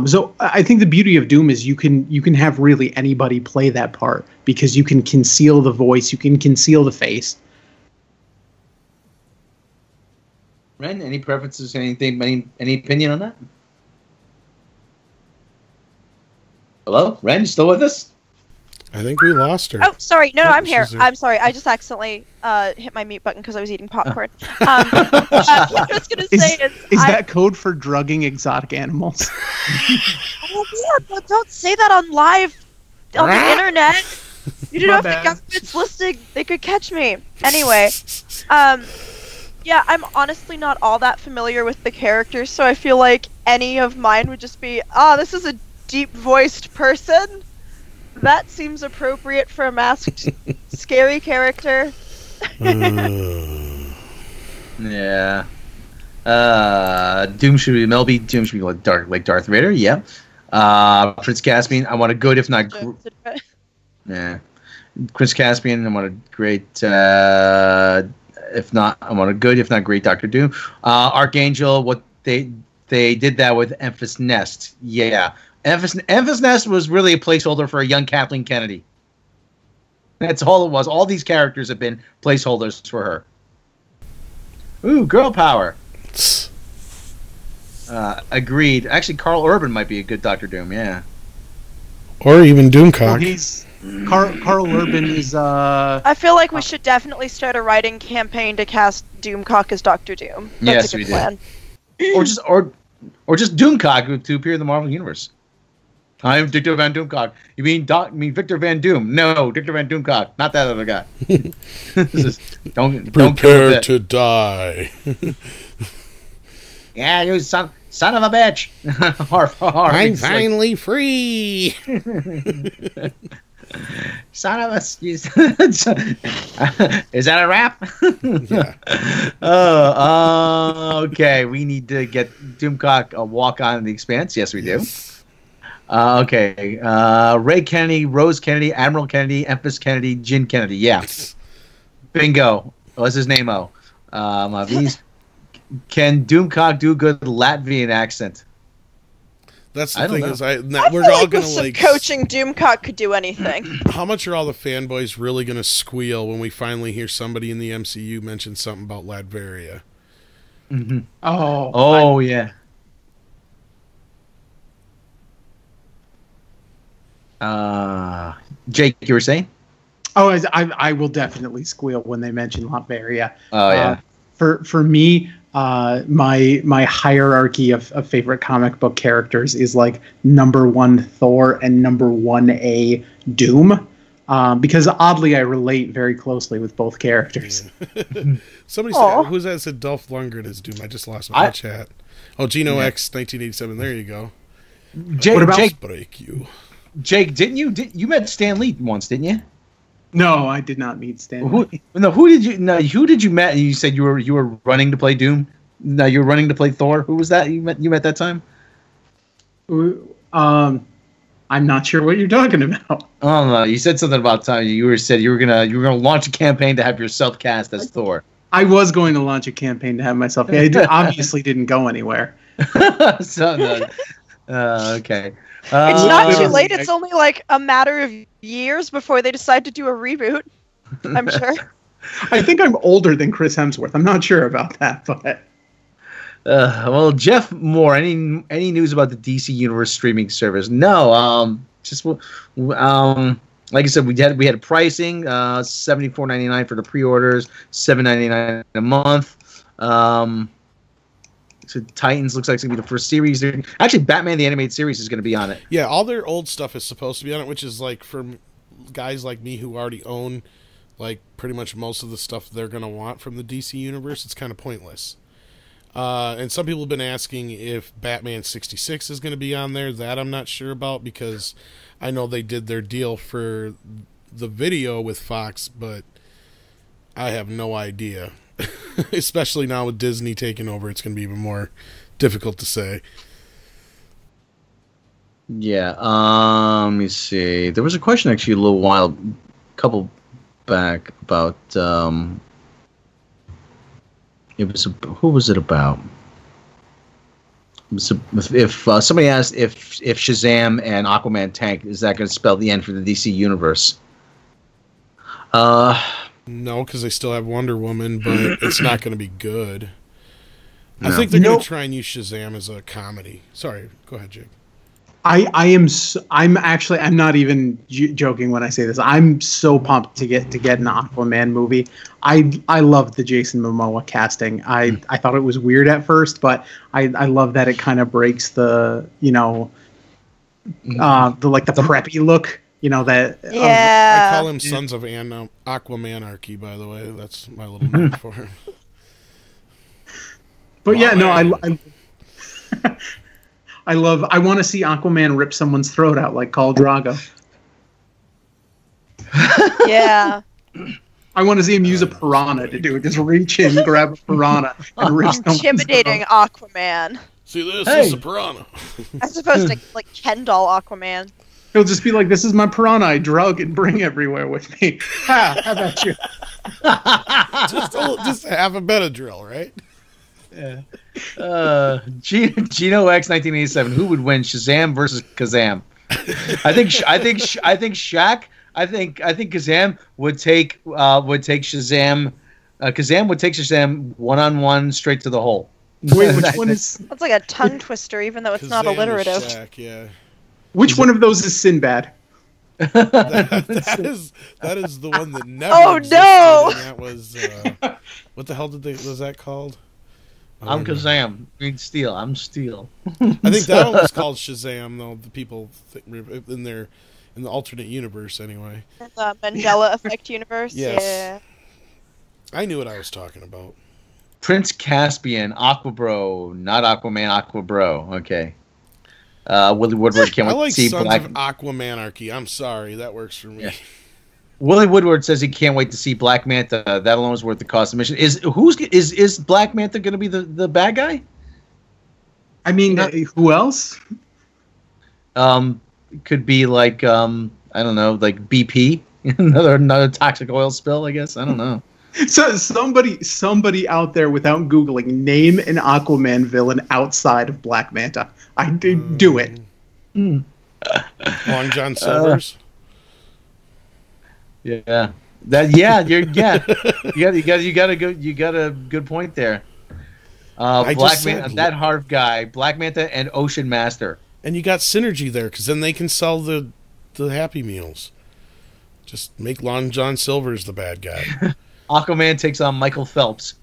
So I think the beauty of Doom is you can have really anybody play that part because you can conceal the voice, you can conceal the face. Ren, any preferences? Anything? Any opinion on that? Hello, Ren, you still with us? I think we lost her. Oh, sorry. No, I'm here. She's I'm sorry. I just accidentally hit my mute button because I was eating popcorn. What I was going to say is that code for drugging exotic animals? Oh, yeah, but don't say that on the internet. You don't know if the government's listening. They could catch me. Anyway, yeah, I'm honestly not all that familiar with the characters, so I feel like any of mine would just be, this is a deep-voiced person. That seems appropriate for a masked, scary character. Yeah. Doom should be Melby. Doom should be like Darth Vader. Yeah. Prince Caspian. I want a good, if not yeah. Prince Caspian. I want a great. If not, I want a good, if not great, Doctor Doom. Archangel. What they did that with Enfys Nest. Yeah. Enfys Nest was really a placeholder for a young Kathleen Kennedy. That's all it was. All these characters have been placeholders for her. Ooh, girl power. Agreed. Actually, Carl Urban might be a good Doctor Doom. Yeah. Or even Doomcock. Well, Carl Urban is. I feel like we should definitely start a writing campaign to cast Doomcock as Doctor Doom. That's a good plan. Or just Doomcock to appear in the Marvel Universe. I'm Victor Van Doomcock. You mean Victor Van Doom? No, Victor Van Doomcock, not that other guy. Don't prepare to die. Yeah, you son of a bitch. I'm finally free. Son of a. Is that a rap? Yeah. Okay. We need to get Doomcock a walk on the Expanse. Yes, we do. Okay. Ray Kennedy, Rose Kennedy, Admiral Kennedy, Empress Kennedy, Jin Kennedy. Yeah. Bingo. What's his name? These. Can Doomcock do a good Latvian accent? That's the thing is, I we're feel all like gonna with some coaching, Doomcock could do anything. How much are all the fanboys really gonna squeal when we finally hear somebody in the MCU mention something about Latveria? Mm-hmm. Oh, yeah. Jake, you were saying? Oh, I will definitely squeal when they mention Latveria. Oh yeah. For me, my hierarchy of favorite comic book characters is like number 1 Thor and number 1A Doom, because oddly I relate very closely with both characters. Somebody said, who's that said Dolph Lundgren is Doom? I just lost my chat. Oh, Geno X 1987. There you go. Jake, break you. Jake, didn't you met Stan Lee once, didn't you? No, I did not meet Stan Lee. Who did you met? You said you were running to play Doom. No, you were running to play Thor. Who was that you met that time? I'm not sure what you're talking about. Oh no, you said something about time. You were gonna launch a campaign to have yourself cast as Thor. I was going to launch a campaign to have myself. It obviously didn't go anywhere. So, okay. It's not too late. It's only like a matter of years before they decide to do a reboot. I'm sure. I think I'm older than Chris Hemsworth. I'm not sure about that, but. Well, Jeff Moore. Any news about the DC Universe streaming service? No. Just like I said, we had pricing $74.99 for the pre-orders, $7.99 a month. So Titans looks like it's gonna be the first series. Actually, Batman the Animated Series is gonna be on it. Yeah, all their old stuff is supposed to be on it, which is like for guys like me who already own like pretty much most of the stuff they're gonna want from the DC universe. It's kind of pointless. And some people have been asking if Batman 66 is going to be on there. That I'm not sure about because I know they did their deal for the video with Fox, but I have no idea. Especially now with Disney taking over, it's going to be even more difficult to say. Yeah, let me see. There was a question actually a couple back about who was it about? If somebody asked if Shazam and Aquaman tank, is that going to spell the end for the DC universe? No, because they still have Wonder Woman, but it's not going to be good. No. I think they're going to try and use Shazam as a comedy. Sorry, go ahead, Jake. I'm not even joking when I say this. I'm so pumped to get an Aquaman movie. I love the Jason Momoa casting. I thought it was weird at first, but I love that it kind of breaks the the preppy look. That yeah. I call him Sons of Aquamanarchy. By the way, that's my little name for him. But yeah, no, I want to see Aquaman rip someone's throat out like Khal Drago. Yeah. I want to see him use a piranha to do it. Just reach in, grab a piranha, and rip someone's Intimidating throat. Aquaman. See this? Hey. This is a piranha. As opposed to like Ken doll Aquaman. He'll just be like, "This is my piranha I drug and bring everywhere with me." How about you? just have a Benadryl, right? Yeah. Gino X 1987. Who would win, Shazam versus Kazam? I think Shaq. I think Kazam would take Shazam. Kazam would take Shazam 1-on-1 straight to the hole. Wait, which one is? That's like a tongue twister, even though it's not alliterative. Shaq, yeah. Which one of those is Sinbad? that is the one that never. Oh existed, no! And that was what the hell was that called? I'm Kazam. Green Steel. I'm Steel. I think that one was called Shazam, though. The people in the alternate universe, anyway. The Mandela Effect universe. Yes. Yeah. I knew what I was talking about. Prince Caspian, Aquabro, not Aquaman, Aquabro. Okay. Willie Woodward can't wait to see Sons Black of Aquamanarchy. I'm sorry, that works for me. Yeah. Willie Woodward says he can't wait to see Black Manta. That alone is worth the cost of admission. Is Black Manta going to be the bad guy? I mean, who else? Could be like I don't know, like BP, another toxic oil spill. I guess I don't know. So somebody out there without Googling, name an Aquaman villain outside of Black Manta. I do it. Long John Silver's. Yeah. You got a good point there. Black Manta, that Harv guy, Black Manta and Ocean Master. And you got synergy there because then they can sell the Happy Meals. Just make Long John Silver's the bad guy. Aquaman takes on Michael Phelps.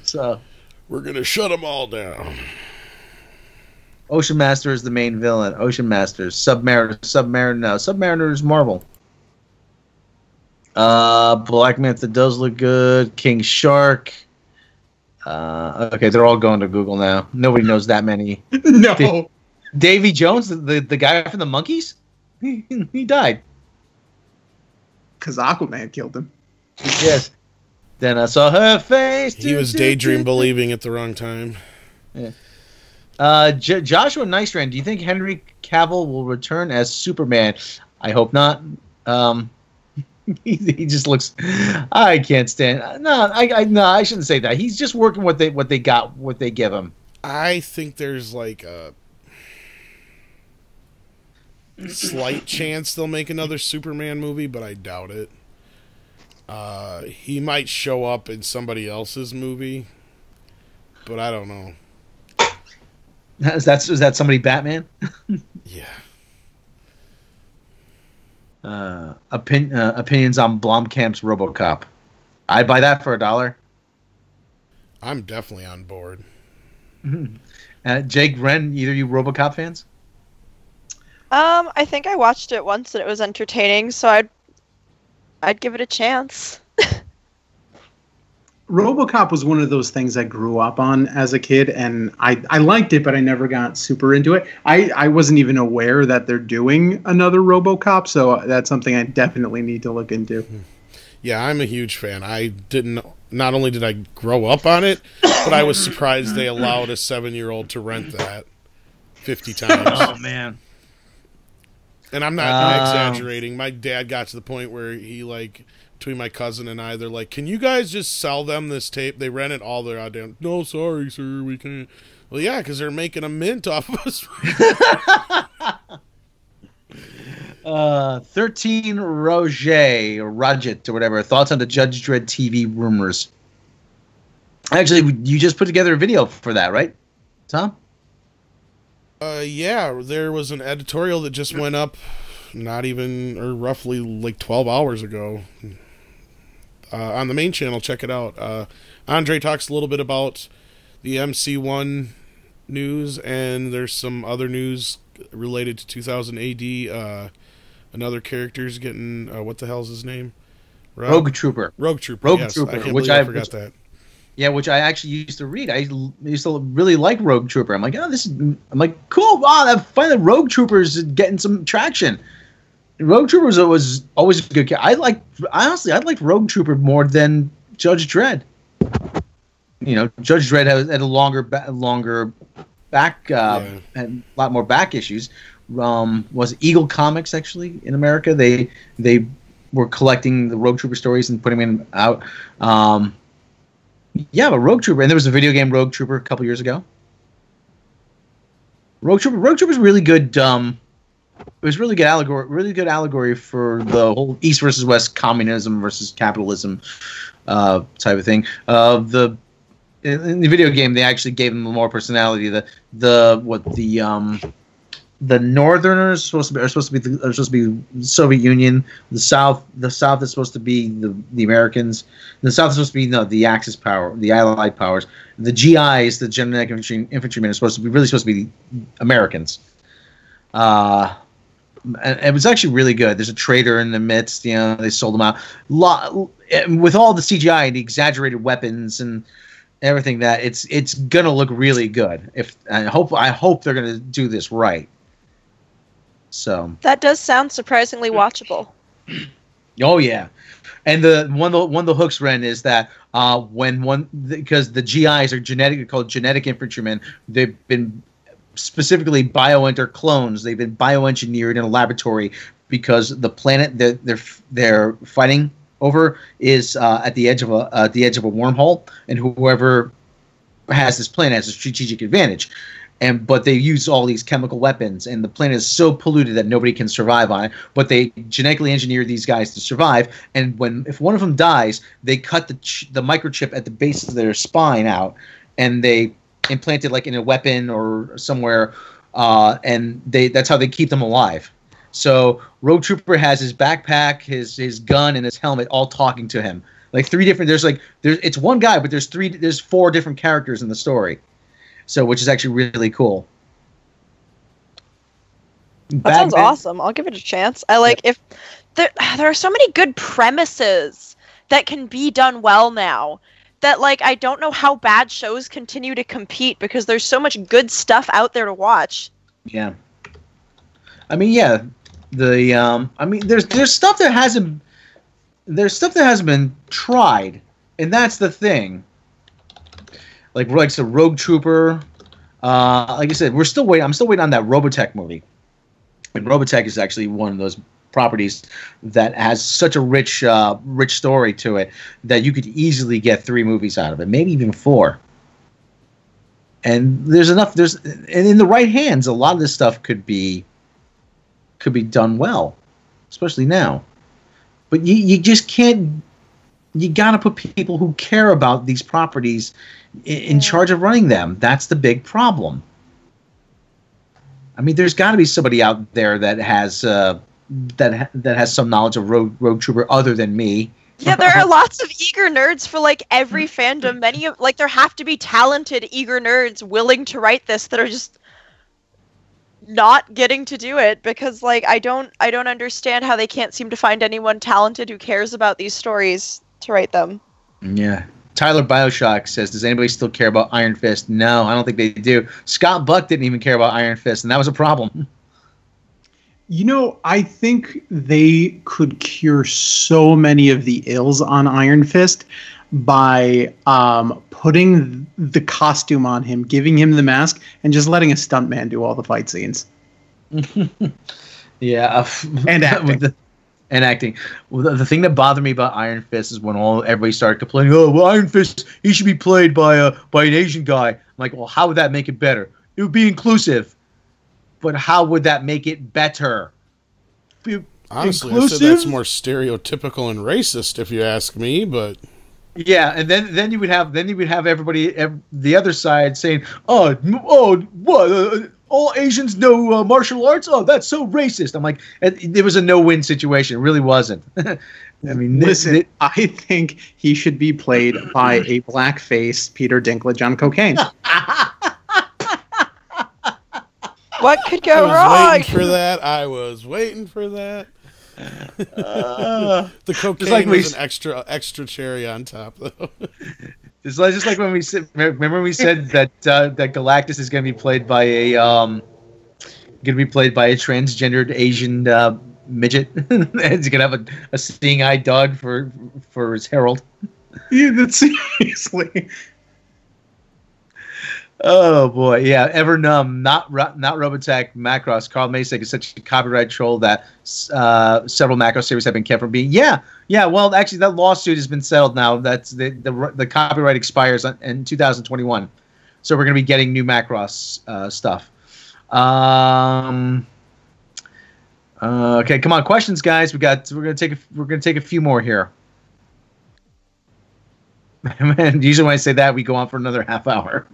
So we're gonna shut them all down. Ocean Master is the main villain. Ocean Master, Submariner is Marvel. Black Manta does look good. King Shark. Okay, they're all going to Google now. Nobody knows that many. No. Davy Jones, the guy from the Monkees, he died. Because Aquaman killed him. Yes. Then I saw her face. He was daydream believing at the wrong time. Yeah. Joshua Nystrand, do you think Henry Cavill will return as Superman? I hope not. He just looks. I can't stand. No, I shouldn't say that. He's just working what they give him. I think there's like a slight chance they'll make another Superman movie, but I doubt it. He might show up in somebody else's movie, but I don't know. Is that somebody Batman? Yeah. Opinions on Blomkamp's RoboCop. I'd buy that for $1. I'm definitely on board. Jake, Ren, either you RoboCop fans? I think I watched it once and it was entertaining, so I'd give it a chance. RoboCop was one of those things I grew up on as a kid, and I liked it, but I never got super into it. I wasn't even aware that they're doing another RoboCop, so that's something I definitely need to look into. Yeah, I'm a huge fan. Not only did I grow up on it, but I was surprised they allowed a 7-year-old to rent that 50 times. Oh, man. And I'm not exaggerating. My dad got to the point where he, like, between my cousin and I, they're like, can you guys just sell them this tape? They rent it all their goddamn. No, sorry, sir, we can't. Well, yeah, because they're making a mint off of us. 13 Roget or whatever. Thoughts on the Judge Dredd TV rumors? Actually, you just put together a video for that, right, Tom? Yeah, there was an editorial that just went up roughly like 12 hours ago on the main channel. Check it out. Andre talks a little bit about the MC1 news, and there's some other news related to 2000 AD. Another character's getting, what the hell's his name? Rogue Trooper. Rogue Trooper, yes. Trooper, I can't believe I forgot that. Yeah, which I actually used to read. I used to really like Rogue Trooper. I'm like, I'm like, cool. Wow, I find that Rogue Trooper is getting some traction. Rogue Trooper was always a good character. Honestly, I liked Rogue Trooper more than Judge Dredd. You know, Judge Dredd had a longer back, had a lot more back issues. Was Eagle Comics actually in America? They were collecting the Rogue Trooper stories and putting them out. Yeah, but Rogue Trooper, and there was a video game Rogue Trooper a couple years ago. Rogue Trooper's really good. It was really good allegory for the whole East versus West, communism versus capitalism type of thing. In the video game, they actually gave them more personality. The Northerners are supposed to be the Soviet Union. The South is supposed to be the Americans. The South is supposed to be the Axis power, the Allied powers. The GIs, the General Infantrymen, are supposed to be Americans. And it was actually really good. There's a traitor in the midst. You know, they sold them out. With all the CGI and the exaggerated weapons and everything, that it's gonna look really good. I hope they're gonna do this right. So that does sound surprisingly watchable. Oh yeah, and one of the hooks, Ren, is that because the GIs are called genetic infantrymen, they've been specifically bioenter clones. They've been bioengineered in a laboratory because the planet that they're fighting over is at the edge of a wormhole, and whoever has this planet has a strategic advantage. But they use all these chemical weapons, and the planet is so polluted that nobody can survive on it. But they genetically engineer these guys to survive. And if one of them dies, they cut the microchip at the base of their spine out, and they implant it like in a weapon or somewhere, and that's how they keep them alive. So Rogue Trooper has his backpack, his gun, and his helmet all talking to him. Like three different. It's one guy, but there's 4 different characters in the story. So, which is actually really cool. That sounds awesome. I'll give it a chance. If there are so many good premises that can be done well now that I don't know how bad shows continue to compete because there's so much good stuff out there to watch. Yeah. I mean, yeah. There's stuff that hasn't been tried, and that's the thing. Like the Rogue Trooper, like I said, I'm still waiting on that Robotech movie. And Robotech is actually one of those properties that has such a rich story to it that you could easily get 3 movies out of it, maybe even 4. And and in the right hands, a lot of this stuff could be done well, especially now. But you just can't. You got to put people who care about these properties in charge of running them. That's the big problem. I mean, there's got to be somebody out there that has some knowledge of Rogue Trooper other than me. Yeah, there are lots of eager nerds for like every fandom. Many of like there have to be talented eager nerds willing to write this that are just not getting to do it because like I don't understand how they can't seem to find anyone talented who cares about these stories to write them. Yeah. Tyler Bioshock says, does anybody still care about Iron Fist? No, I don't think they do. Scott Buck didn't even care about Iron Fist, and that was a problem. You know, I think they could cure so many of the ills on Iron Fist by putting the costume on him, giving him the mask, and just letting a stuntman do all the fight scenes. Yeah. And acting. And acting. Well, the thing that bothered me about Iron Fist is when everybody started complaining, oh, well, Iron Fist, he should be played by an Asian guy. I'm like, well, how would that make it better? It would be inclusive. But how would that make it better? Honestly, I said that's more stereotypical and racist, if you ask me. But yeah, and then you would have everybody the other side saying, oh, what? All Asians know martial arts? Oh, that's so racist. I'm like, it was a no-win situation. It really wasn't. I mean, listen, I think he should be played by a blackface Peter Dinklage on cocaine. What could go wrong? I was waiting for that. The cocaine was an extra cherry on top, though. It's just like when we said. Remember when we said that that Galactus is going to be played by a transgendered Asian midget, and he's going to have a seeing eye dog for his herald. Yeah, that's seriously. Oh boy, yeah. Evernum, not Robotech, Macross. Carl Masek is such a copyright troll that several Macross series have been kept from being. Yeah. Well, actually, that lawsuit has been settled now. That's the copyright expires in 2021, so we're going to be getting new Macross stuff. Okay, come on, questions, guys. We're going to take a few more here. Man, usually when I say that, we go on for another half hour.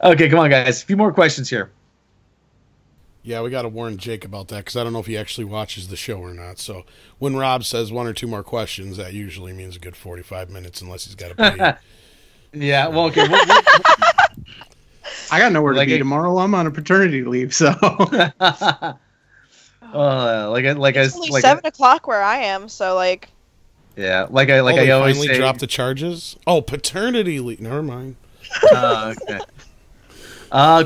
Okay, come on, guys. A few more questions here. Yeah, we got to warn Jake about that because I don't know if he actually watches the show or not. So when Rob says one or two more questions, that usually means a good 45 minutes unless he's got to pay. Yeah, well, okay. I got nowhere to be tomorrow. I'm on a paternity leave, so. It's only 7 o'clock where I am, so like. Yeah, I always finally say. Dropped the charges. Oh, paternity leave. Never mind. Okay.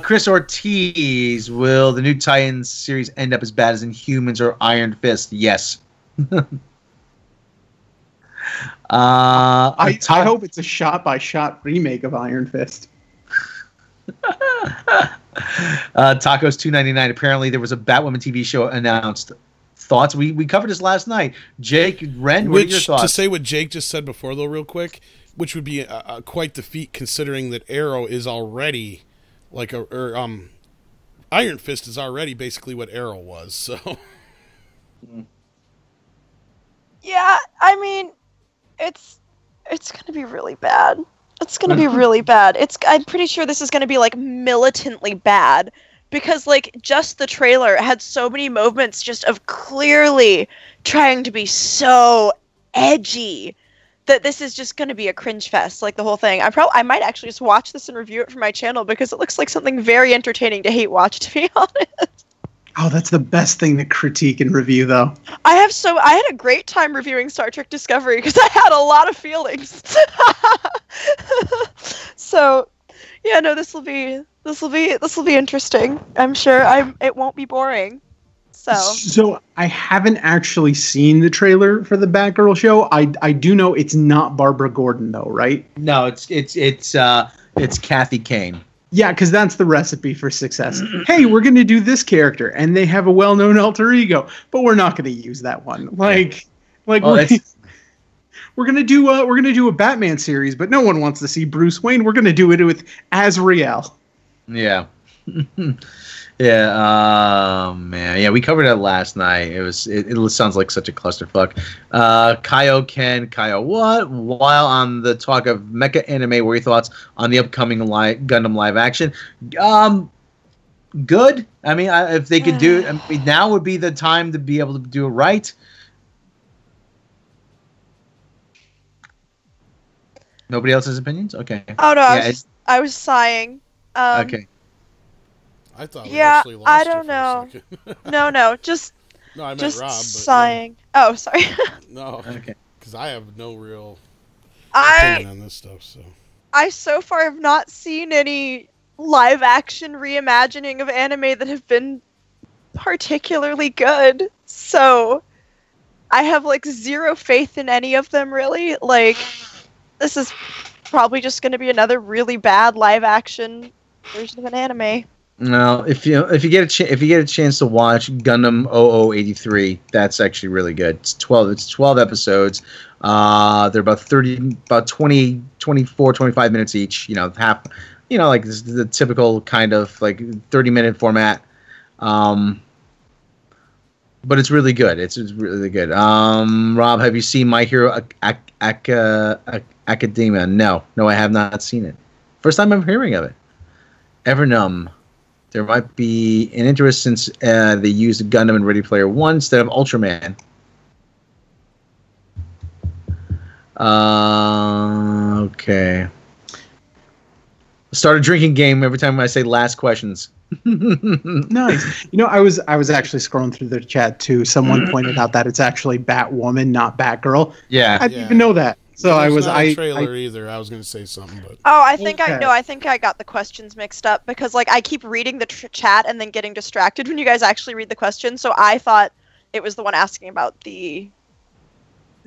Chris Ortiz, will the new Titans series end up as bad as Inhumans or Iron Fist? Yes. I hope it's a shot-by-shot remake of Iron Fist. Tacos $2.99. Apparently, there was a Batwoman TV show announced. Thoughts? We covered this last night. Jake, Ren, what are your thoughts? To say what Jake just said before, though, real quick, which would be quite the feat considering that Arrow is already Iron Fist is already basically what Arrow was. So, yeah, I mean, it's gonna be really bad. It's gonna be really bad. I'm pretty sure this is gonna be like militantly bad. Because, like, just the trailer had so many moments just of clearly trying to be so edgy that this is just going to be a cringe fest, like the whole thing. I might actually just watch this and review it for my channel because it looks like something very entertaining to hate watch, to be honest. Oh, that's the best thing to critique and review, though. I had a great time reviewing Star Trek Discovery because I had a lot of feelings. So, yeah, no, this will be interesting. I'm sure it won't be boring. So I haven't actually seen the trailer for the Batgirl show. I do know it's not Barbara Gordon though, right? No, it's Kathy Kane. Yeah, because that's the recipe for success. Hey, we're going to do this character, and they have a well-known alter ego, but we're not going to use that one. We're gonna do a Batman series, but no one wants to see Bruce Wayne. We're gonna do it with Azrael. Yeah. Yeah, man. Yeah, we covered it last night. It sounds like such a clusterfuck. Kyle, what? While on the talk of mecha anime, what are your thoughts on the upcoming Gundam live action? Good. I mean, if they could do it, now would be the time to be able to do it right. Nobody else has opinions? Okay. Oh no, Yeah, I was sighing. Okay. I thought we Yeah, actually lost I you don't for know. a second. No, just No, I meant just Rob, but sighing. Oh, sorry. no, Okay. because I have no real opinion on this stuff. So I so far have not seen any live action reimagining of anime that have been particularly good. So I have like zero faith in any of them really. Like this is probably just going to be another really bad live action version of an anime. No, if you get a chance to watch Gundam 0083, that's actually really good. It's 12 episodes. They're about 20, 24, 25 minutes each. Half. Like this, the typical kind of like 30-minute format. But it's really good. It's really good. Rob, have you seen My Hero Academia? No, I have not seen it. First time I'm hearing of it. Evernum. There might be an interest since they used Gundam in Ready Player One instead of Ultraman. Okay. Start a drinking game every time I say last questions. Nice. I was actually scrolling through the chat too. Someone pointed out that it's actually Batwoman, not Batgirl. Yeah. I didn't even know that. So There's I was not a trailer either. I was going to say something, but Oh, I think Okay. I think I got the questions mixed up because like I keep reading the chat and then getting distracted when you guys actually read the question. So I thought it was the one asking about the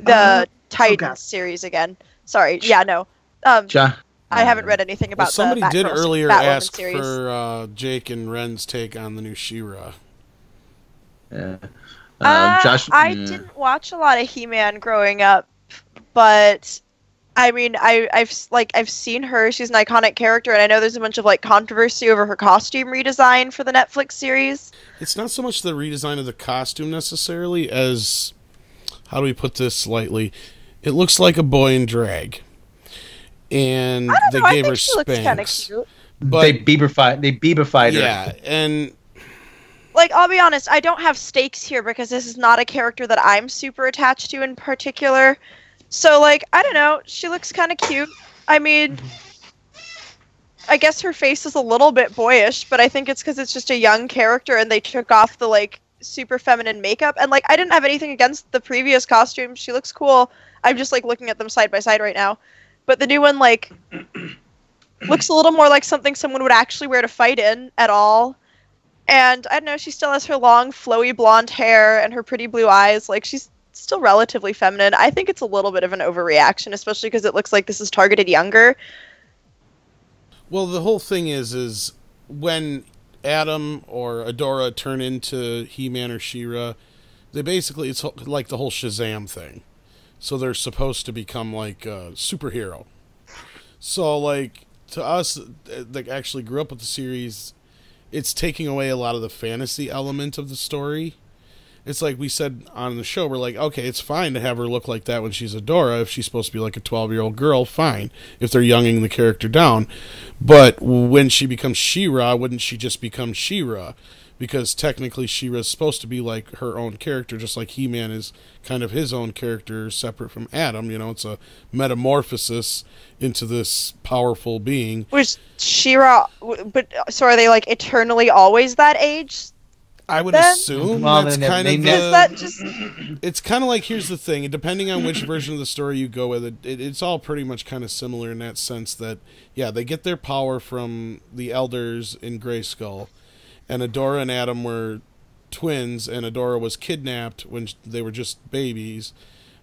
Titan okay. series again. Sorry. Yeah, no. I haven't read anything about somebody the did Batgirl, earlier Batwoman ask series. for Jake and Ren's take on the new She-Ra. Yeah. Josh, I yeah. didn't watch a lot of He-Man growing up, but I mean, I've seen her. She's an iconic character, and I know there's a bunch of like controversy over her costume redesign for the Netflix series. It's not so much the redesign of the costume necessarily as, how do we put this lightly? It looks like a boy in drag, and they gave her she looks kind of Spanx. cute. But They Bieberfied her. yeah, and Like, I'll be honest, I don't have stakes here because this is not a character that I'm super attached to in particular. So, like, I don't know. She looks kind of cute. I mean, I guess her face is a little bit boyish, but I think it's because it's just a young character and they took off the, like, super feminine makeup. And, like, I didn't have anything against the previous costume. She looks cool. I'm just, like, looking at them side by side right now. But the new one, like, looks a little more like something someone would actually wear to fight in at all. And I don't know, she still has her long, flowy blonde hair and her pretty blue eyes. Like, she's still relatively feminine. I think it's a little bit of an overreaction, especially because it looks like this is targeted younger. well, the whole thing is when Adam or Adora turn into He-Man or She-Ra, they basically, it's like the whole Shazam thing. So they're supposed to become like a superhero. So, like, to us that actually grew up with the series, it's taking away a lot of the fantasy element of the story. It's like we said on the show, we're like, okay, it's fine to have her look like that when she's Adora. If she's supposed to be like a 12-year-old girl, fine. If they're younging the character down. But when she becomes She-Ra, wouldn't she just become She-Ra? Because technically She-Ra's supposed to be like her own character, just like He-Man is kind of his own character separate from Adam. You know, it's a metamorphosis into this powerful being. Which She-Ra, but so are they like eternally always that age? I would Then? assume Well, that's they kind of never- Is that just It's kind of like, here's the thing, depending on which version of the story you go with, it's all pretty much kind of similar in that sense that, yeah, they get their power from the elders in Grayskull, and Adora and Adam were twins, and Adora was kidnapped when they were just babies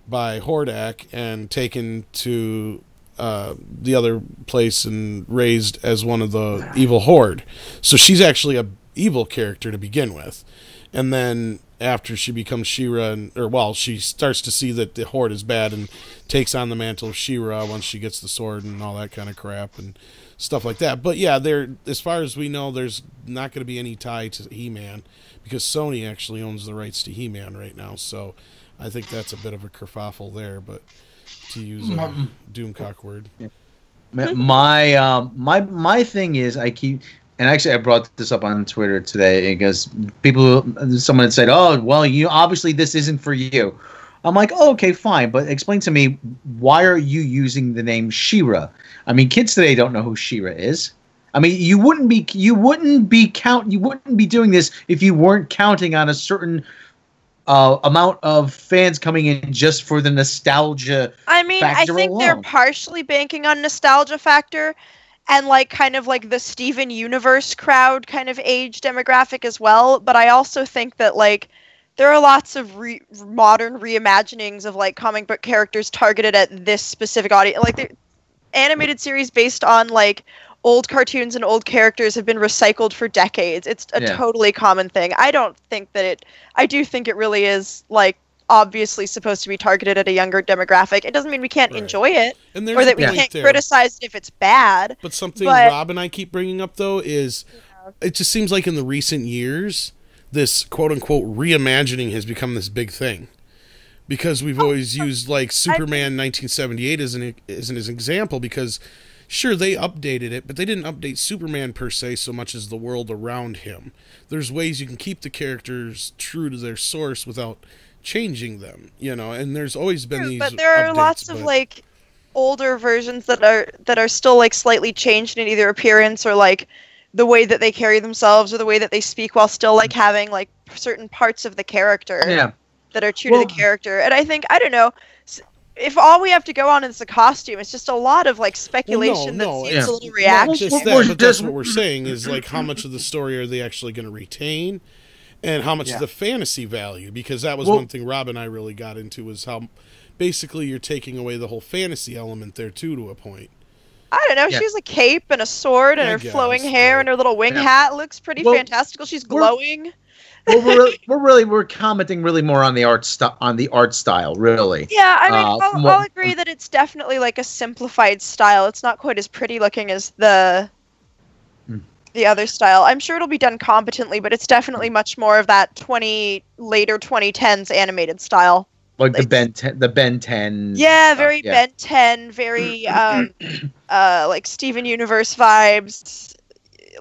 by Hordak and taken to the other place and raised as one of the evil Horde. So she's actually a evil character to begin with. And then after she becomes She-Ra, she starts to see that the Horde is bad and takes on the mantle of She-Ra once she gets the sword and all that kind of crap and stuff like that. But yeah, as far as we know, there's not going to be any tie to He-Man because Sony actually owns the rights to He-Man right now. So I think that's a bit of a kerfuffle there, but to use a Doomcock word. My thing is and actually I brought this up on Twitter today because someone had said, "Oh, well, obviously this isn't for you." I'm like, oh, okay, fine, but explain to me, why are you using the name She-Ra? I mean, kids today don't know who She-Ra is. I mean, you wouldn't be doing this if you weren't counting on a certain amount of fans coming in just for the nostalgia. I mean, I think alone. they're partially banking on nostalgia factor, and like kind of like the Steven Universe crowd kind of age demographic as well. But I also think that like there are lots of modern reimaginings of like comic book characters targeted at this specific audience. Like the animated series based on like old cartoons and old characters have been recycled for decades. It's a totally common thing. I do think it really is like obviously supposed to be targeted at a younger demographic. It doesn't mean we can't enjoy it or that we can't criticize it if it's bad. But something Rob and I keep bringing up though is it just seems like in the recent years this quote-unquote reimagining has become this big thing. Because we've always used like Superman 1978 as an example because sure, they updated it, but they didn't update Superman per se so much as the world around him. There's ways you can keep the characters true to their source without changing them, you know, and there's always been these but there are lots of like older versions that are still like slightly changed in either appearance or like the way that they carry themselves or the way that they speak while still like having like certain parts of the character that are true to the character. And I think, I don't know, if all we have to go on is the costume, it's just a lot of like speculation that seems a little reactionary. Not just that, but that's what we're saying is like how much of the story are they actually going to retain, and how much is the fantasy value? Because that was one thing Rob and I really got into was how basically you're taking away the whole fantasy element there too to a point. I don't know. She has a cape and a sword and her flowing hair and her little wing hat looks pretty fantastical. She's glowing. We're commenting really more on the art style, really. Yeah, I mean, I'll agree that it's definitely like a simplified style. It's not quite as pretty looking as the other style. I'm sure it'll be done competently, but it's definitely much more of that later 2010s animated style. Like the Ben 10. Yeah, very Ben 10, very like Steven Universe vibes.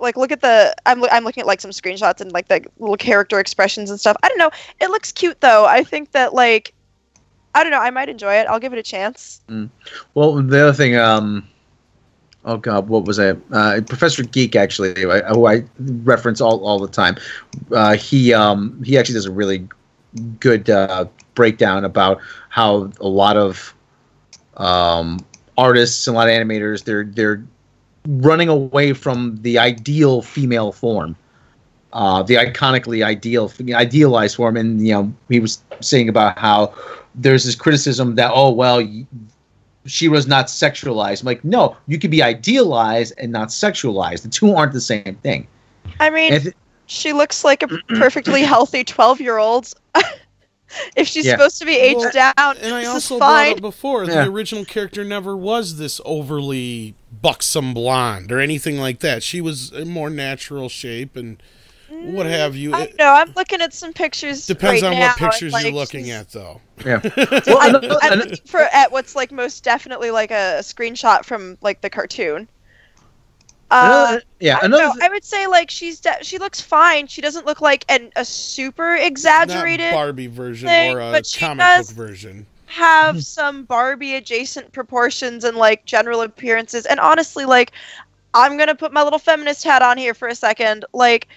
Like look at I'm looking at like some screenshots and like the little character expressions and stuff. I don't know. It looks cute though. I think that like I don't know. I might enjoy it. I'll give it a chance. Well, the other thing, oh god, what was it? Professor Geek actually, who I reference all the time. He actually does a really good breakdown about how a lot of artists and a lot of animators they're running away from the ideal female form, the iconically idealized form, and you know he was saying about how there's this criticism that She-Ra's not sexualized. I'm like, no, you could be idealized and not sexualized. The two aren't the same thing. I mean, she looks like a perfectly healthy 12-year-old. If she's supposed to be aged down, and I also brought up before, the original character never was this overly buxom blonde or anything like that. She was a more natural shape and what have you. I don't know. I'm looking at some pictures. Depends right on now, what pictures like, you're looking at, though. Yeah. I'm looking at what's like most definitely like a screenshot from like the cartoon. I would say like she looks fine. She doesn't look like a super exaggerated not Barbie version thing, or a but comic book version. Have some Barbie adjacent proportions and like general appearances. And honestly, like I'm gonna put my little feminist hat on here for a second. Like,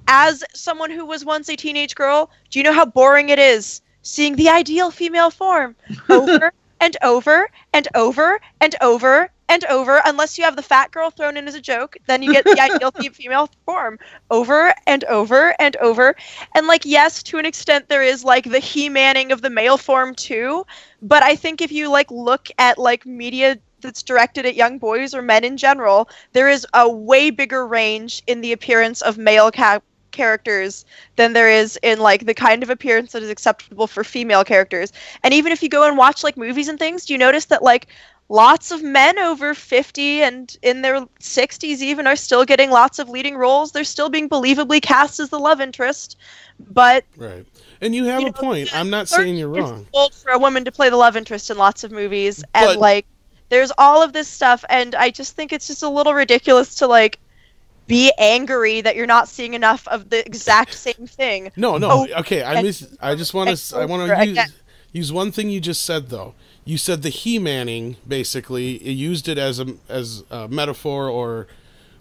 as someone who was once a teenage girl, do you know how boring it is seeing the ideal female form over and over and over and over and over, unless you have the fat girl thrown in as a joke, then you get the ideal female form over and over and over. And like, yes, to an extent there is like the He-Manning of the male form too, but I think if you like look at like media that's directed at young boys or men in general, there is a way bigger range in the appearance of male characters than there is in like the kind of appearance that is acceptable for female characters. And even if you go and watch like movies and things, do you notice that like lots of men over 50 and in their 60s even are still getting lots of leading roles? They're still being believably cast as the love interest, but right. And you have a point. I'm not saying you're wrong. It's old for a woman to play the love interest in lots of movies, and like there's all of this stuff, and I just think it's just a little ridiculous to like be angry that you're not seeing enough of the exact same thing. No. Okay, I just want to. I want to use. use one thing you just said though. You said the He-Manning, basically. You used it as a metaphor or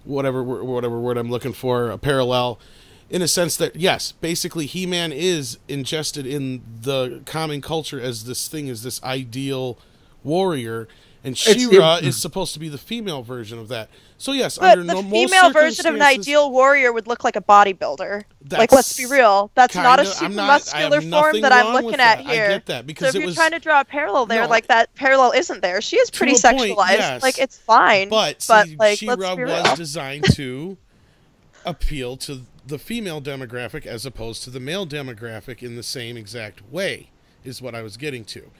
whatever word I'm looking for, a parallel, in a sense that, yes, basically He-Man is ingested in the common culture as this ideal warrior, and She-Ra is supposed to be the female version of that. So yes, but under the most female version of an ideal warrior would look like a bodybuilder. Like, let's be real. That's not a super muscular form that I'm looking at here. I get that, because so if you're trying to draw a parallel there, like, that parallel isn't there. She is pretty sexualized. Point, yes. Like, it's fine. But like, She-Ra was designed to appeal to the female demographic as opposed to the male demographic in the same exact way, is what I was getting to.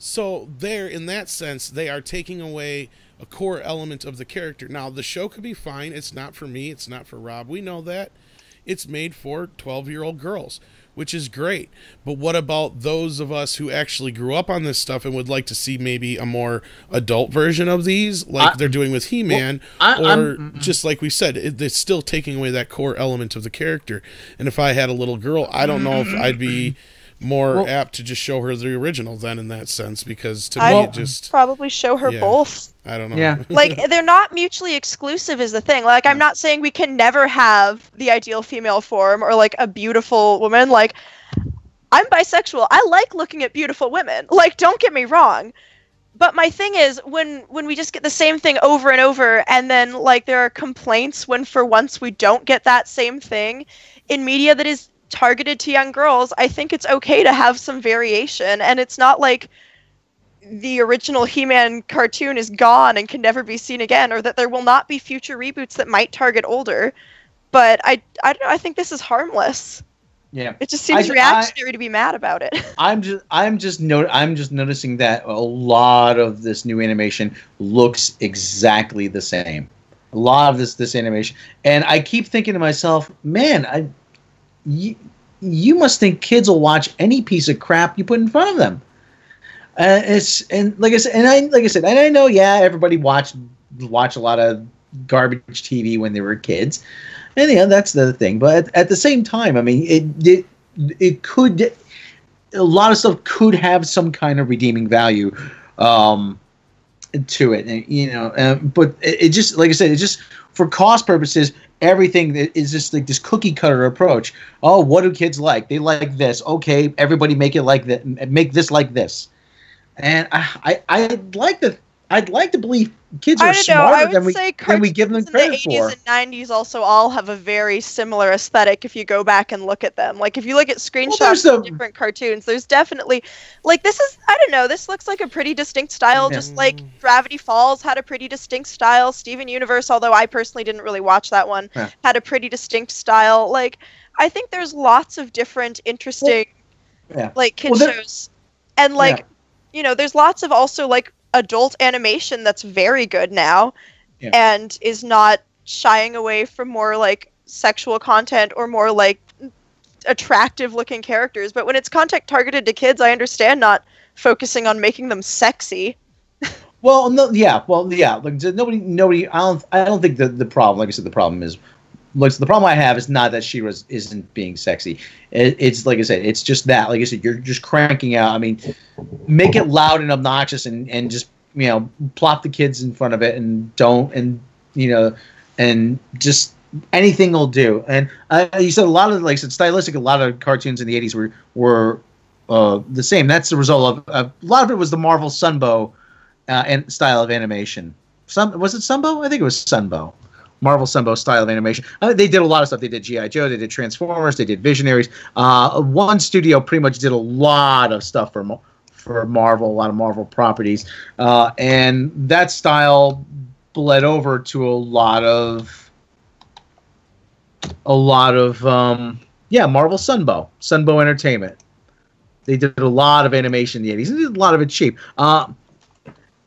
So there, in that sense, they are taking away a core element of the character. Now, the show could be fine. It's not for me. It's not for Rob. We know that. It's made for 12-year-old girls, which is great. But what about those of us who actually grew up on this stuff and would like to see maybe a more adult version of these, like they're doing with He-Man, or just like we said, it's still taking away that core element of the character. And if I had a little girl, I don't know if I'd be more apt to just show her the original then, in that sense, because to me it just probably show her both. I don't know. Yeah. Like, they're not mutually exclusive is the thing. Like, I'm not saying we can never have the ideal female form or like a beautiful woman. Like, I'm bisexual. I like looking at beautiful women. Like, don't get me wrong. But my thing is, when we just get the same thing over and over, and then like there are complaints when for once we don't get that same thing in media that is targeted to young girls, I think it's okay to have some variation. And it's not like the original He-Man cartoon is gone and can never be seen again, or that there will not be future reboots that might target older. But I don't know, I think this is harmless. Yeah, it just seems reactionary to be mad about it. I'm just noticing that a lot of this new animation looks exactly the same. A lot of this animation, and I keep thinking to myself, man, you must think kids will watch any piece of crap you put in front of them. Like I said, and I know, everybody watched a lot of garbage TV when they were kids, and that's the thing. But at the same time, I mean, it could, a lot of stuff could have some kind of redeeming value to it, and, but it just, like I said, it's just for cost purposes. Everything is just like this cookie cutter approach. Oh, what do kids like? They like this. Okay, everybody make it like that. Make this like this. And I'd like to believe kids are smarter than we give them credit for. The 80s and 90s also all have a very similar aesthetic if you go back and look at them. Like, if you look at screenshots of different cartoons, there's definitely, like, this is, I don't know, this looks like a pretty distinct style, just like Gravity Falls had a pretty distinct style. Steven Universe, although I personally didn't really watch that one, had a pretty distinct style. Like, I think there's lots of different interesting, like, kid shows. And, like, there's lots of also, like, adult animation that's very good now and is not shying away from more like sexual content or more like attractive looking characters. But when it's content targeted to kids, I understand not focusing on making them sexy. Like, nobody. I don't think the problem. Like I said, the problem is. The problem I have is not that She-Ra isn't being sexy. It's like I said, it's just that. Like I said, you're just cranking out. I mean, make it loud and obnoxious, and just plop the kids in front of it, and and just anything will do. And you said a lot of, like I said, stylistic. A lot of cartoons in the '80s were the same. That's the result of a lot of it was the Marvel Sunbow and style of animation. Was it Sunbow? I think it was Sunbow. Marvel Sunbow style of animation. They did a lot of stuff. They did G.I. Joe. They did Transformers. They did Visionaries. One studio pretty much did a lot of stuff for Marvel, a lot of Marvel properties, and that style bled over to a lot of Marvel Sunbow Entertainment. They did a lot of animation in the 80s. They did a lot of it cheap.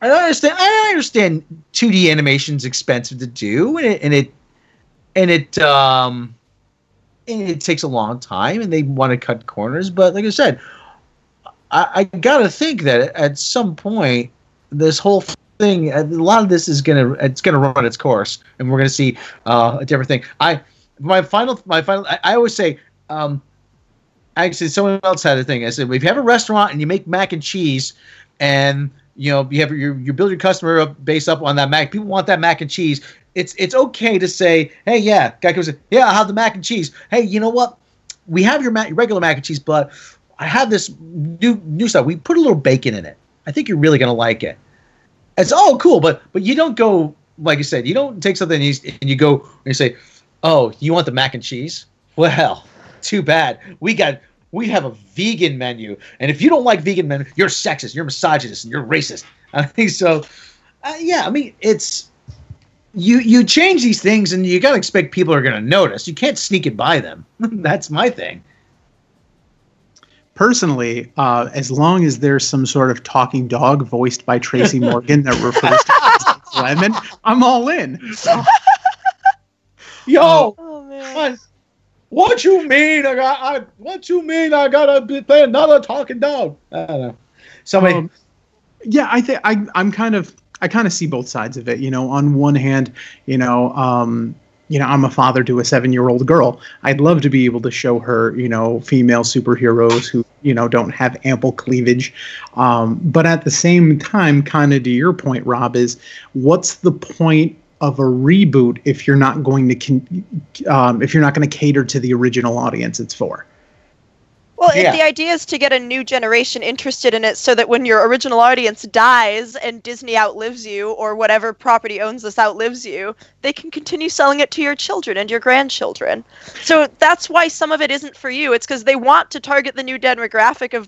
I understand 2D animation's expensive to do, and it takes a long time, and they want to cut corners. But like I said, I gotta think that at some point, this whole thing, a lot of this is gonna run its course, and we're gonna see a different thing. I always say, actually, someone else had a thing. I said, if you have a restaurant and you make mac and cheese, and you have you build your customer base up on that mac. People want that mac and cheese. It's okay to say, hey, yeah, guy comes in, yeah, I'll have the mac and cheese. Hey, you know what? We have your regular mac and cheese, but I have this new stuff. We put a little bacon in it. I think you're really gonna like it. It's all cool, but you don't go, like I said, you don't take something and you go and you say, oh, you want the mac and cheese? Well, too bad. We have a vegan menu, and if you don't like vegan menu, you're sexist, you're misogynist, and you're racist. I think so. Yeah, I mean, it's you change these things, and you gotta expect people are gonna notice. You can't sneak it by them. That's my thing. Personally, as long as there's some sort of talking dog voiced by Tracy Morgan that refers to Lemon, I'm all in. Yo, Oh man. what you mean? What you mean? I gotta play another talking dog? I don't know. Somebody. Yeah, I think I kind of see both sides of it. On one hand, I'm a father to a 7-year-old girl. I'd love to be able to show her, female superheroes who, don't have ample cleavage. But at the same time, kind of to your point, Rob, is what's the point of a reboot if you're not going to cater to the original audience it's for? Well, the idea is to get a new generation interested in it so that when your original audience dies and Disney outlives you, or whatever property owns this outlives you, they can continue selling it to your children and your grandchildren. So that's why some of it isn't for you. It's because they want to target the new demographic of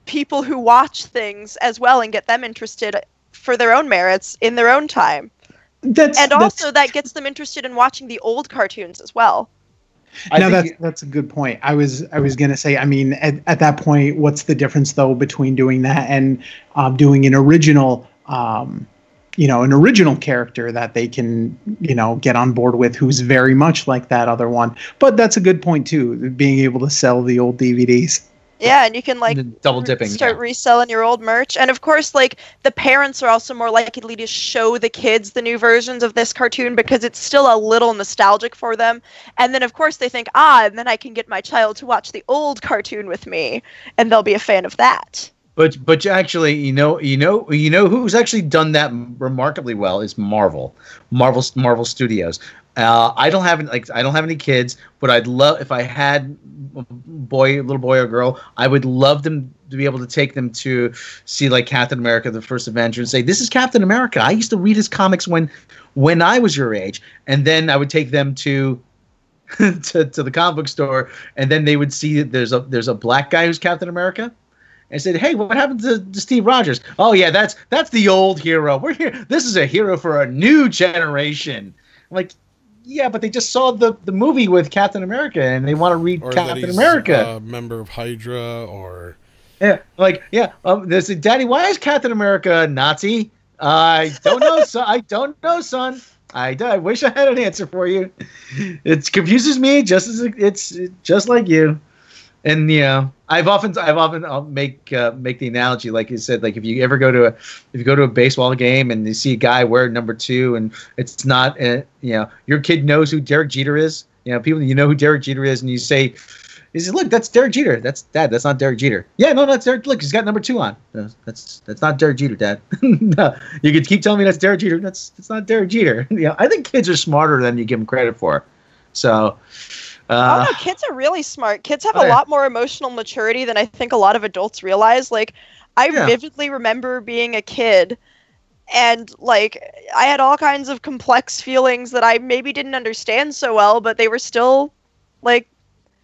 people who watch things as well and get them interested for their own merits in their own time. Also that gets them interested in watching the old cartoons as well. That's a good point. I was gonna say, I mean, at that point, what's the difference though between doing that and doing an original, an original character that they can, get on board with, who's very much like that other one. But that's a good point too, being able to sell the old DVDs. Yeah, and you can double dipping, start reselling your old merch. And of course, the parents are also more likely to show the kids the new versions of this cartoon because it's still a little nostalgic for them. And then of course they think, and then I can get my child to watch the old cartoon with me, and they'll be a fan of that. But actually, who's actually done that remarkably well is Marvel Studios. I don't have any kids, but I'd love, if I had a little boy or girl, I would love them to be able to take them to see Captain America: The First Avenger and say, "This is Captain America. I used to read his comics when I was your age," and then I would take them to the comic book store, and then they would see that there's a black guy who's Captain America. And said, "Hey, what happened to Steve Rogers? Oh yeah, that's the old hero. We're here. This is a hero for a new generation." I'm like, yeah, but they just saw the movie with Captain America, and they want to read Captain America. A member of Hydra, or they say, "Daddy, why is Captain America a Nazi?" I don't know, son. I don't know, son. I wish I had an answer for you. It confuses me it's just like you. And I've often I'll make the analogy, like you said, like if you go to a baseball game and you see a guy wearing number 2 and it's not your kid knows who Derek Jeter is, people who Derek Jeter is, and you say, "Look, that's Derek Jeter." That's Dad. That's not Derek Jeter. Yeah, no, that's Derek. Look, he's got number 2 on. No, that's not Derek Jeter, Dad. No, you could keep telling me that's Derek Jeter. That's not Derek Jeter. I think kids are smarter than you give them credit for. So. No, kids are really smart. Kids have a lot more emotional maturity than I think a lot of adults realize. I vividly remember being a kid, and I had all kinds of complex feelings that I maybe didn't understand so well, but they were still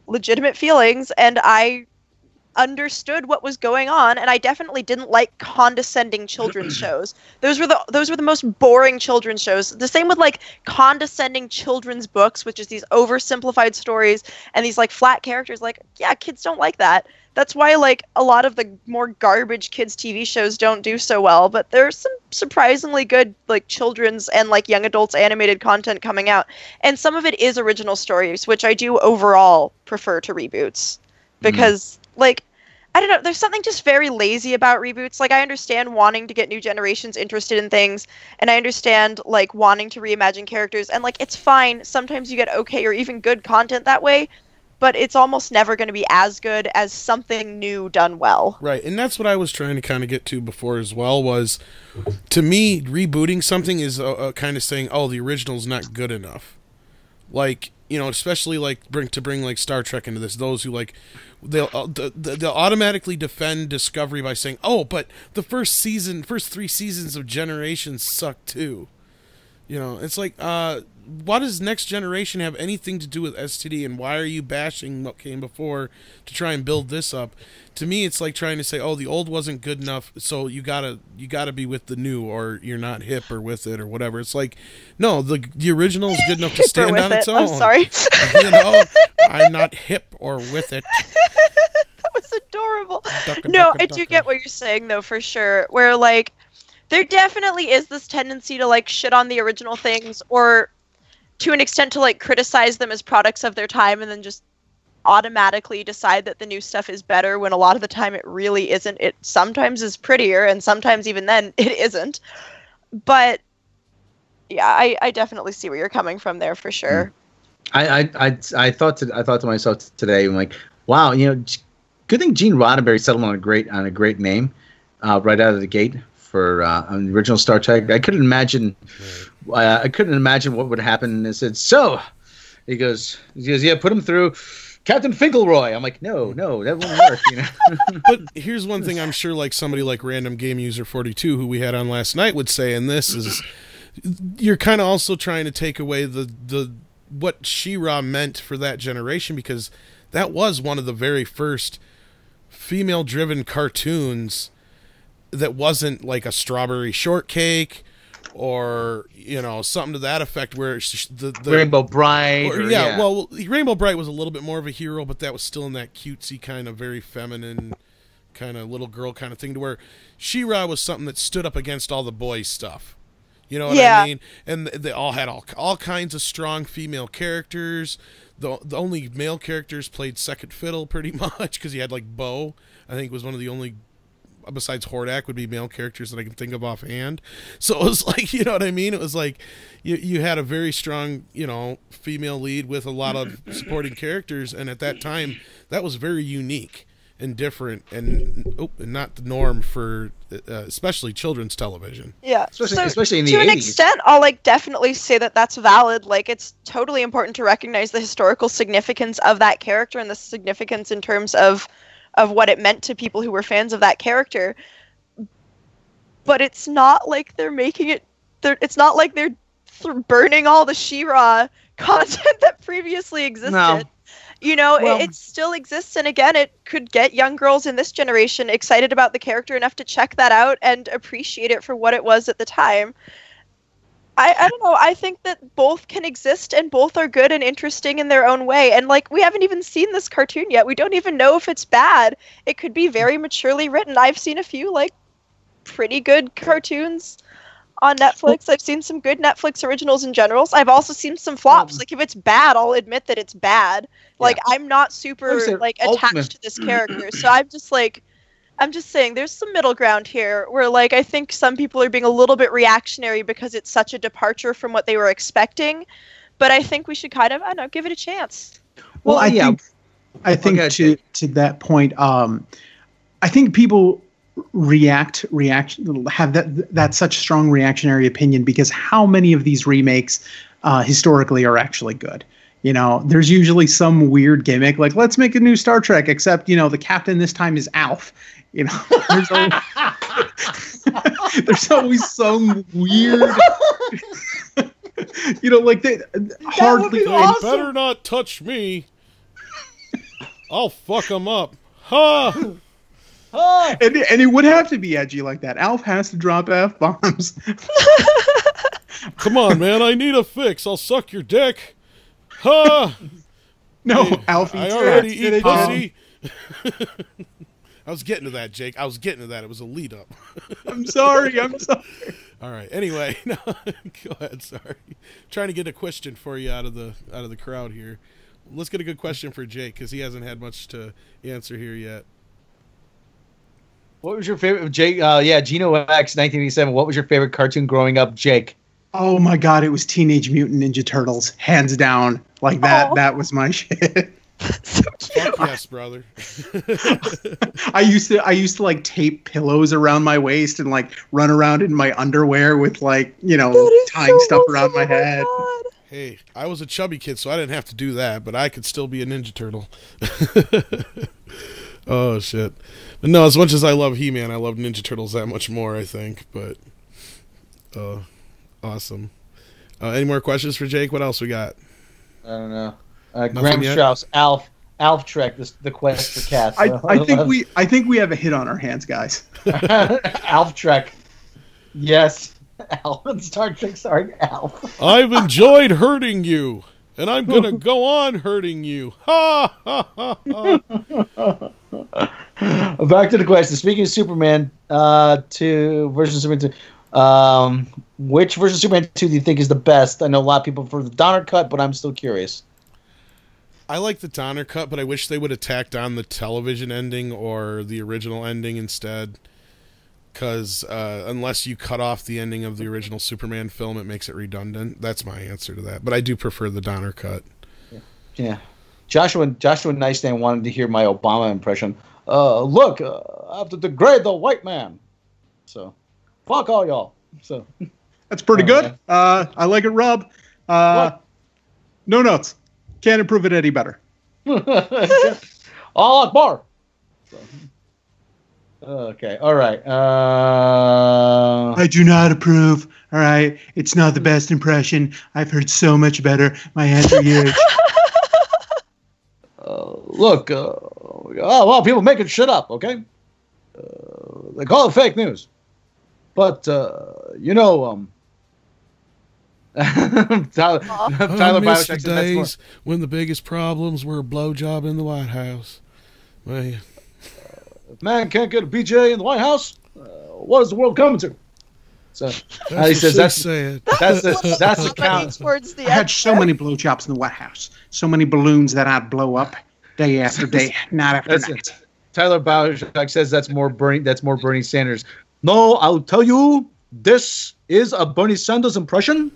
legitimate feelings, and I understood what was going on, and I definitely didn't like condescending children's shows. Those were the most boring children's shows. The same with condescending children's books, which is these oversimplified stories and these flat characters. Kids don't like that. That's why a lot of the more garbage kids TV shows don't do so well, but there's some surprisingly good children's and young adults animated content coming out, and some of it is original stories, which I do overall prefer to reboots because I don't know, there's something just very lazy about reboots. I understand wanting to get new generations interested in things, and I understand wanting to reimagine characters, and it's fine. Sometimes you get okay or even good content that way, but it's almost never going to be as good as something new done well. Right, and that's what I was trying to kind of get to before as well, was, to me, rebooting something is kind of saying, oh, the original's not good enough. Like, you know, especially like bring like Star Trek into this, those who like, they'll automatically defend Discovery by saying, oh, but the first 3 seasons of Generations suck too. You know, it's like, why does Next Generation have anything to do with STD, and why are you bashing what came before to try and build this up? To me, it's like trying to say, oh, the old wasn't good enough, so you gotta be with the new, or you're not hip or with it or whatever. It's like, no, the original is good enough to stand on its own. I'm sorry. You know, I'm not hip or with it. That was adorable. No, I do get what you're saying, though, for sure. Where, like, there definitely is this tendency to, like, shit on the original things, or to an extent to, like, criticize them as products of their time, and then just automatically decide that the new stuff is better, when a lot of the time it really isn't. It sometimes is prettier, and sometimes even then it isn't. But yeah, I definitely see where you're coming from there, for sure. I thought to myself today, I'm like, wow, you know, good thing Gene Roddenberry settled on a great name right out of the gate for an original Star Trek. I couldn't imagine what would happen. And I said, so he goes, yeah, put him through Captain Finkelroy. I'm like, no, that won't work. You know? But here's one thing I'm sure, like, somebody like Random Game User 42, who we had on last night, would say, and this is, you're kind of also trying to take away the what She-Ra meant for that generation, because that was one of the very first female-driven cartoons that wasn't like a Strawberry Shortcake or, you know, something to that effect, where the Rainbow Bright. Well, Rainbow Bright was a little bit more of a hero, but that was still in that cutesy kind of very feminine kind of little girl kind of thing, to where She-Ra was something that stood up against all the boys stuff. You know what I mean? And they all had all kinds of strong female characters. The only male characters played second fiddle pretty much, because you had like Bo, I think, was one of the only, besides Hordak, would be male characters that I can think of offhand. So it was like, you know what I mean? It was like you had a very strong, you know, female lead with a lot of supporting characters, and at that time that was very unique and different, and not the norm for especially children's television. Yeah, especially in the 80s. To an extent, I'll like definitely say that that's valid. Like, it's totally important to recognize the historical significance of that character, and the significance in terms of what it meant to people who were fans of that character. But it's not like they're making it. It's not like they're burning all the She-Ra content that previously existed. No. You know, it still exists, and again, it could get young girls in this generation excited about the character enough to check that out and appreciate it for what it was at the time. I don't know, I think that both can exist, and both are good and interesting in their own way. And, like, we haven't even seen this cartoon yet. We don't even know if it's bad. It could be very maturely written. I've seen a few, like, pretty good cartoons on Netflix. I've seen some good Netflix originals in general. I've also seen some flops. Like, if it's bad, I'll admit that it's bad. Like, I'm not super, like, attached to this character. So I'm just saying there's some middle ground here where, like, I think some people are being a little bit reactionary because it's such a departure from what they were expecting. But I think we should kind of, I don't know, give it a chance. Well, I think to that point, I think people have that such strong reactionary opinion because how many of these remakes historically are actually good? You know, there's usually some weird gimmick, like, let's make a new Star Trek, except, you know, the captain this time is Alf. You know, there's always some weird, you know, like they hardly. Awesome. Better not touch me. I'll fuck them up. Ha! And it would have to be edgy like that. Alf has to drop F-bombs. Come on, man, I need a fix. I'll suck your dick. Ha! No, Alfie. I already eat pussy. I was getting to that, Jake. I was getting to that. It was a lead up. I'm sorry. All right. Anyway, no, go ahead. Sorry. Trying to get a question for you out of the crowd here. Let's get a good question for Jake, because he hasn't had much to answer here yet. What was your favorite, Jake? Geno X, 1987. What was your favorite cartoon growing up, Jake? Oh my God, it was Teenage Mutant Ninja Turtles, hands down. Like that. That was my shit. So cute. Fuck yes, brother. I used to like tape pillows around my waist and like run around in my underwear with like, tying stuff around my head. God. Hey, I was a chubby kid, so I didn't have to do that, but I could still be a Ninja Turtle. Oh, shit. But no, as much as I love He-Man, I love Ninja Turtles that much more, I think. But, awesome. Any more questions for Jake? What else we got? I don't know. Graham Strauss, Alf Trek, the quest for cats. I think we have a hit on our hands, guys. Alf Trek. Yes. Alf. Star Trek starring Alf. I've enjoyed hurting you, and I'm going to go on hurting you. Ha, ha, ha, ha. Back to the question. Speaking of Superman 2 versus Superman 2, which version of Superman 2 do you think is the best? I know a lot of people prefer the Donner cut, but I'm still curious. I like the Donner cut, but I wish they would have tacked on the television ending or the original ending instead. Because unless you cut off the ending of the original Superman film, it makes it redundant. That's my answer to that. But I do prefer the Donner cut. Yeah. Joshua Nightstand wanted to hear my Obama impression. Look, I have to degrade the white man. So, fuck all y'all. So that's pretty good. I like it, Rob. No notes. Can't improve it any better. All Akbar. So, okay. All right. I do not approve. All right. It's not the best impression. I've heard so much better. My hands are huge. Look. Well, people making shit up. Okay. They call it fake news. But Tyler miss the Bioshock days when the biggest problems were a blowjob in the White House. Well, yeah. If man can't get a BJ in the White House, what is the world coming to? So he says that's the count. Towards the I had so many blowjobs in the White House. So many balloons that I'd blow up day after day, night after night. Tyler Bioshock says that's more Bernie Sanders. No, I'll tell you, this is a Bernie Sanders impression.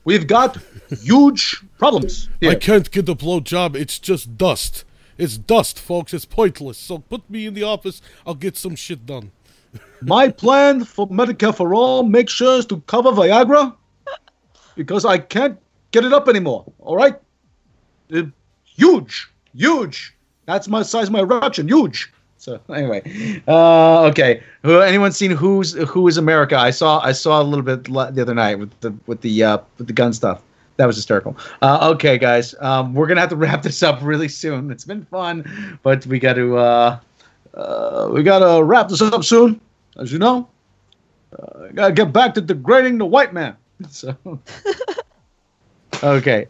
We've got huge problems here. I can't get a blowjob. It's just dust. It's dust, folks. It's pointless. So put me in the office. I'll get some shit done. My plan for Medicare for All makes sure to cover Viagra because I can't get it up anymore. All right? Huge. That's my size of my erection. Huge. So anyway, okay. Anyone seen Who is America? I saw a little bit the other night with the gun stuff. That was hysterical. Okay, guys, we're gonna have to wrap this up really soon. It's been fun, but we got to wrap this up soon. As you know, gotta get back to degrading the white man. So okay.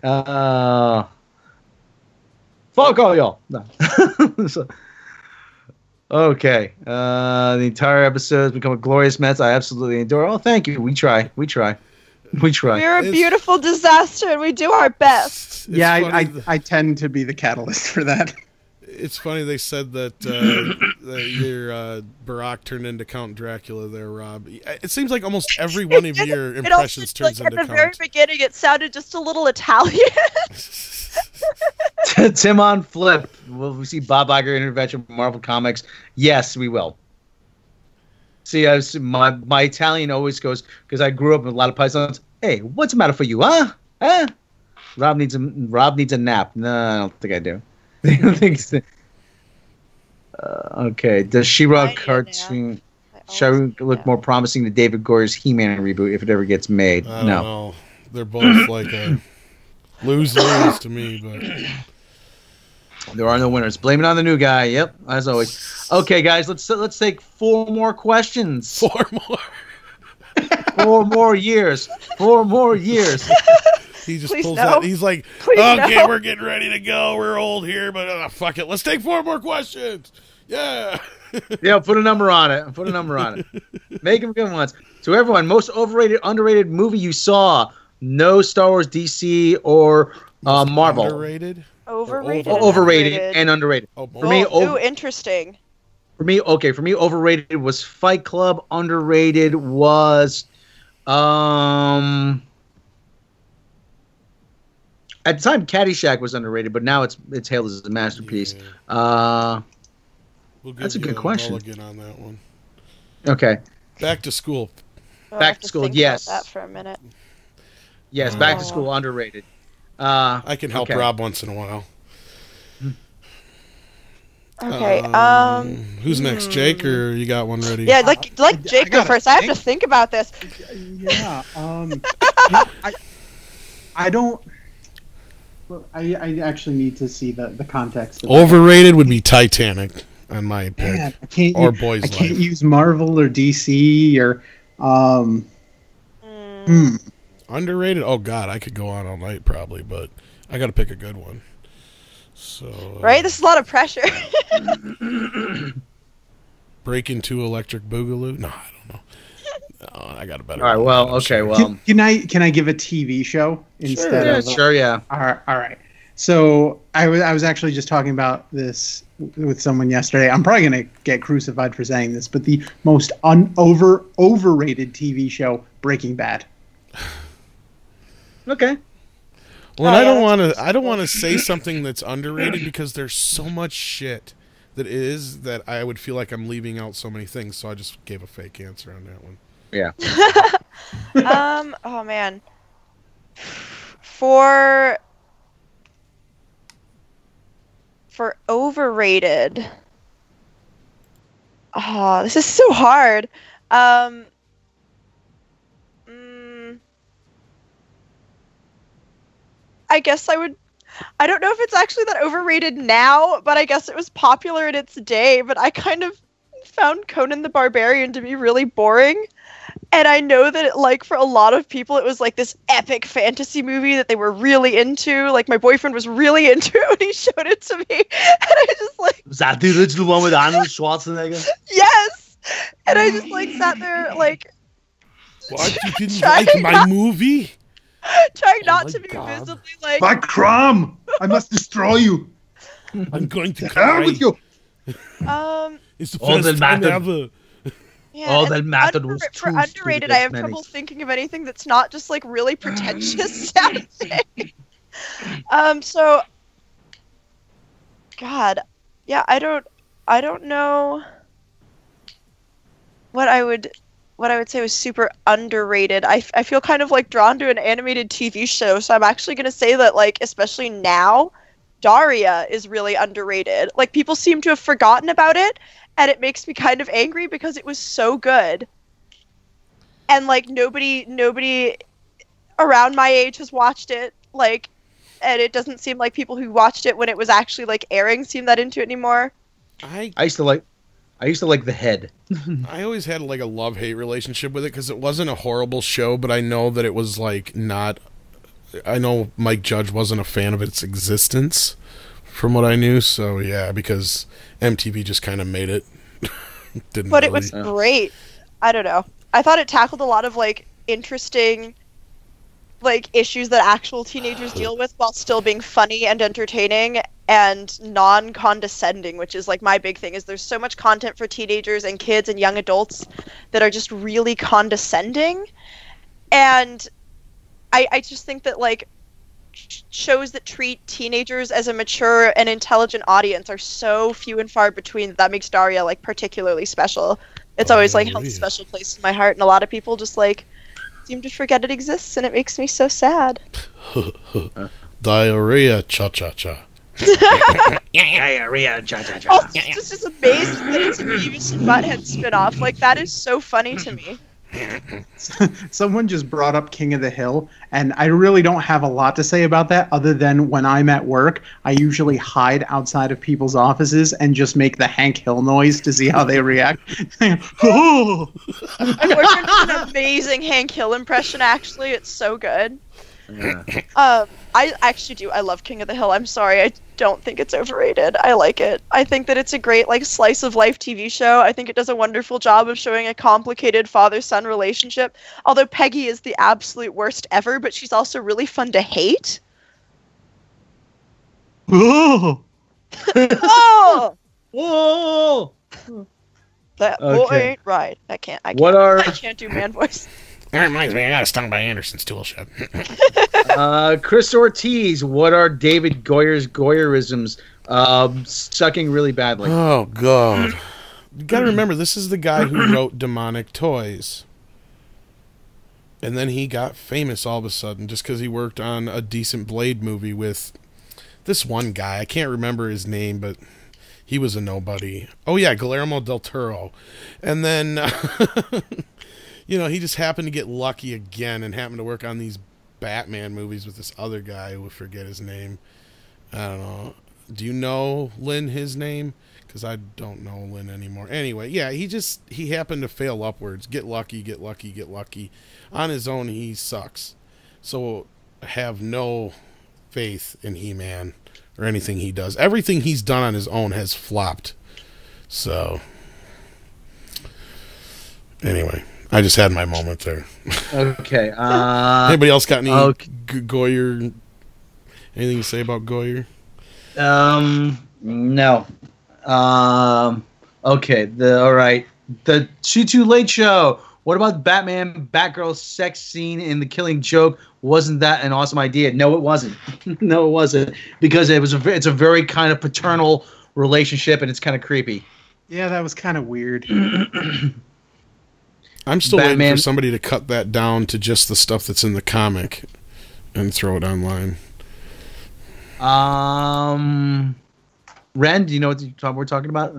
Fuck all y'all. No. So, okay. The entire episode has become a glorious mess. I absolutely adore. Oh, thank you. We try. We're a beautiful disaster, and we do our best. I tend to be the catalyst for that. It's funny they said that your Barack turned into Count Dracula there, Rob. It seems like almost every one of your impressions turns into Count. At the very beginning, it sounded just a little Italian. Tim on Flip. Will we see Bob Iger intervention from Marvel Comics? Yes, we will. See, my Italian always goes, because I grew up with a lot of Pythons. Hey, what's the matter for you, huh? Rob needs a nap. No, I don't think I do. I don't think so. Okay. Does She-Ra cartoon look more promising than David Gore's He-Man reboot if it ever gets made? I don't know. They're both like a lose-lose to me, but there are no winners. Blame it on the new guy. Yep, as always. Okay, guys, let's take 4 more questions. 4 more. 4 more years. 4 more years. He just Please pulls no. out. He's like, Please okay, no. we're getting ready to go. We're old here, but fuck it. Let's take 4 more questions. Yeah. Yeah, put a number on it. Make them good ones. So everyone, most overrated, underrated movie you saw. No Star Wars, DC, or Marvel. Underrated? Overrated and underrated. Oh, for me, interesting. For me, overrated was Fight Club. Underrated was At the time, Caddyshack was underrated, but now it's hailed as a masterpiece. Yeah. That's a good question. Mulligan on that one. Okay. Back to School. Back to School, yes. About that for a minute. Yes, Back to School, underrated. I can help Rob once in a while. Okay. Who's next, Jake, or you got one ready? Yeah, like Jake go first. I have to think about this. Yeah. I don't. Well, I actually need to see the context. Overrated would be Titanic on my pick. Man, I can't or Boys I can't Life. Mm. use Marvel or DC or. Underrated? Oh God, I could go on all night probably, but I got to pick a good one. So. Right, this is a lot of pressure. Break Into Electric Boogaloo? No, I don't know. No, I got a better. All right. one. Well, okay. Well, Can I give a TV show instead of? Sure. Yeah. All right. So I was actually just talking about this with someone yesterday. I'm probably gonna get crucified for saying this, but the most overrated TV show, Breaking Bad. Okay. Well, I don't want to say something that's underrated because there's so much shit that I would feel like I'm leaving out so many things. So I just gave a fake answer on that one. Yeah. Oh man. For overrated. Oh, this is so hard. I guess I don't know if it's actually that overrated now, but I guess it was popular in its day, but I kind of found Conan the Barbarian to be really boring. And I know that for a lot of people it was like this epic fantasy movie that they were really into. Like my boyfriend was really into it when he showed it to me. And I just Was that the original one with Arnold Schwarzenegger? Yes! And I just sat there What? You didn't like my movie? trying not to be visibly My Crom! I must destroy you. I'm going to Out cry. with you. It's the All first that time mattered. ever. Yeah, All and that mattered was for truth to the underrated, I have many. trouble thinking of anything that's not just really pretentious sounding. So, God, yeah, I don't know what I would say was super underrated. I feel kind of drawn to an animated TV show, so I'm actually gonna say that especially now, Daria is really underrated. People seem to have forgotten about it. And it makes me kind of angry because it was so good. And nobody around my age has watched it. And it doesn't seem like people who watched it when it was actually airing seem that into it anymore. I used to like The Head. I always had a love-hate relationship with it because it wasn't a horrible show, but I know that it was not. I know Mike Judge wasn't a fan of its existence, from what I knew. So yeah, because MTV just kind of made it. But it was great. I don't know. I thought it tackled a lot of interesting issues that actual teenagers deal with while still being funny and entertaining and non-condescending, which is my big thing. Is there's so much content for teenagers and kids and young adults that are just really condescending, and I just think that shows that treat teenagers as a mature and intelligent audience are so few and far between that makes Daria particularly special. It's always held a special place in my heart, and a lot of people just seem to forget it exists, and it makes me so sad. Diarrhea, cha cha cha. Diarrhea, cha cha cha. Also, it's just amazing that it's a Beavis and Butthead spinoff. That is so funny to me. Someone just brought up King of the Hill, and I really don't have a lot to say about that other than when I'm at work, I usually hide outside of people's offices and just make the Hank Hill noise to see how they react. My boyfriend does an amazing Hank Hill impression, actually. It's so good. Yeah. I actually do. I love King of the Hill. I'm sorry. I don't think it's overrated. I like it. I think that it's a great slice of life TV show. I think it does a wonderful job of showing a complicated father-son relationship. Although Peggy is the absolute worst ever, but she's also really fun to hate. Oh! Oh! Whoa! That boy ain't right. I can't do man voice. That reminds me, I got stung by Anderson's tool shed. Chris Ortiz, what are David Goyer's Goyerisms? Sucking really badly. Oh, God. You got to remember, this is the guy who wrote Demonic Toys. And then he got famous all of a sudden just because he worked on a decent Blade movie with this one guy. I can't remember his name, but he was a nobody. Oh, yeah, Guillermo del Toro. And then, he just happened to get lucky again and happened to work on these Batman movies with this other guy who I forget his name. I don't know. Do you know, Lynn, his name? Because I don't know Lynn anymore. Anyway, yeah, he happened to fail upwards. Get lucky, get lucky, get lucky. On his own, he sucks. So have no faith in He-Man or anything he does. Everything he's done on his own has flopped. So, anyway, I just had my moment there. Okay. Anybody else got any Goyer? Anything to say about Goyer? No. Okay. All right. The Too Late Show. What about Batman Batgirl sex scene in The Killing Joke? Wasn't that an awesome idea? No, it wasn't. No, it wasn't, because it's a very kind of paternal relationship and it's kind of creepy. Yeah, that was kind of weird. I'm still waiting for somebody to cut that down to just the stuff that's in the comic and throw it online. Ren, do you know what we're talking about?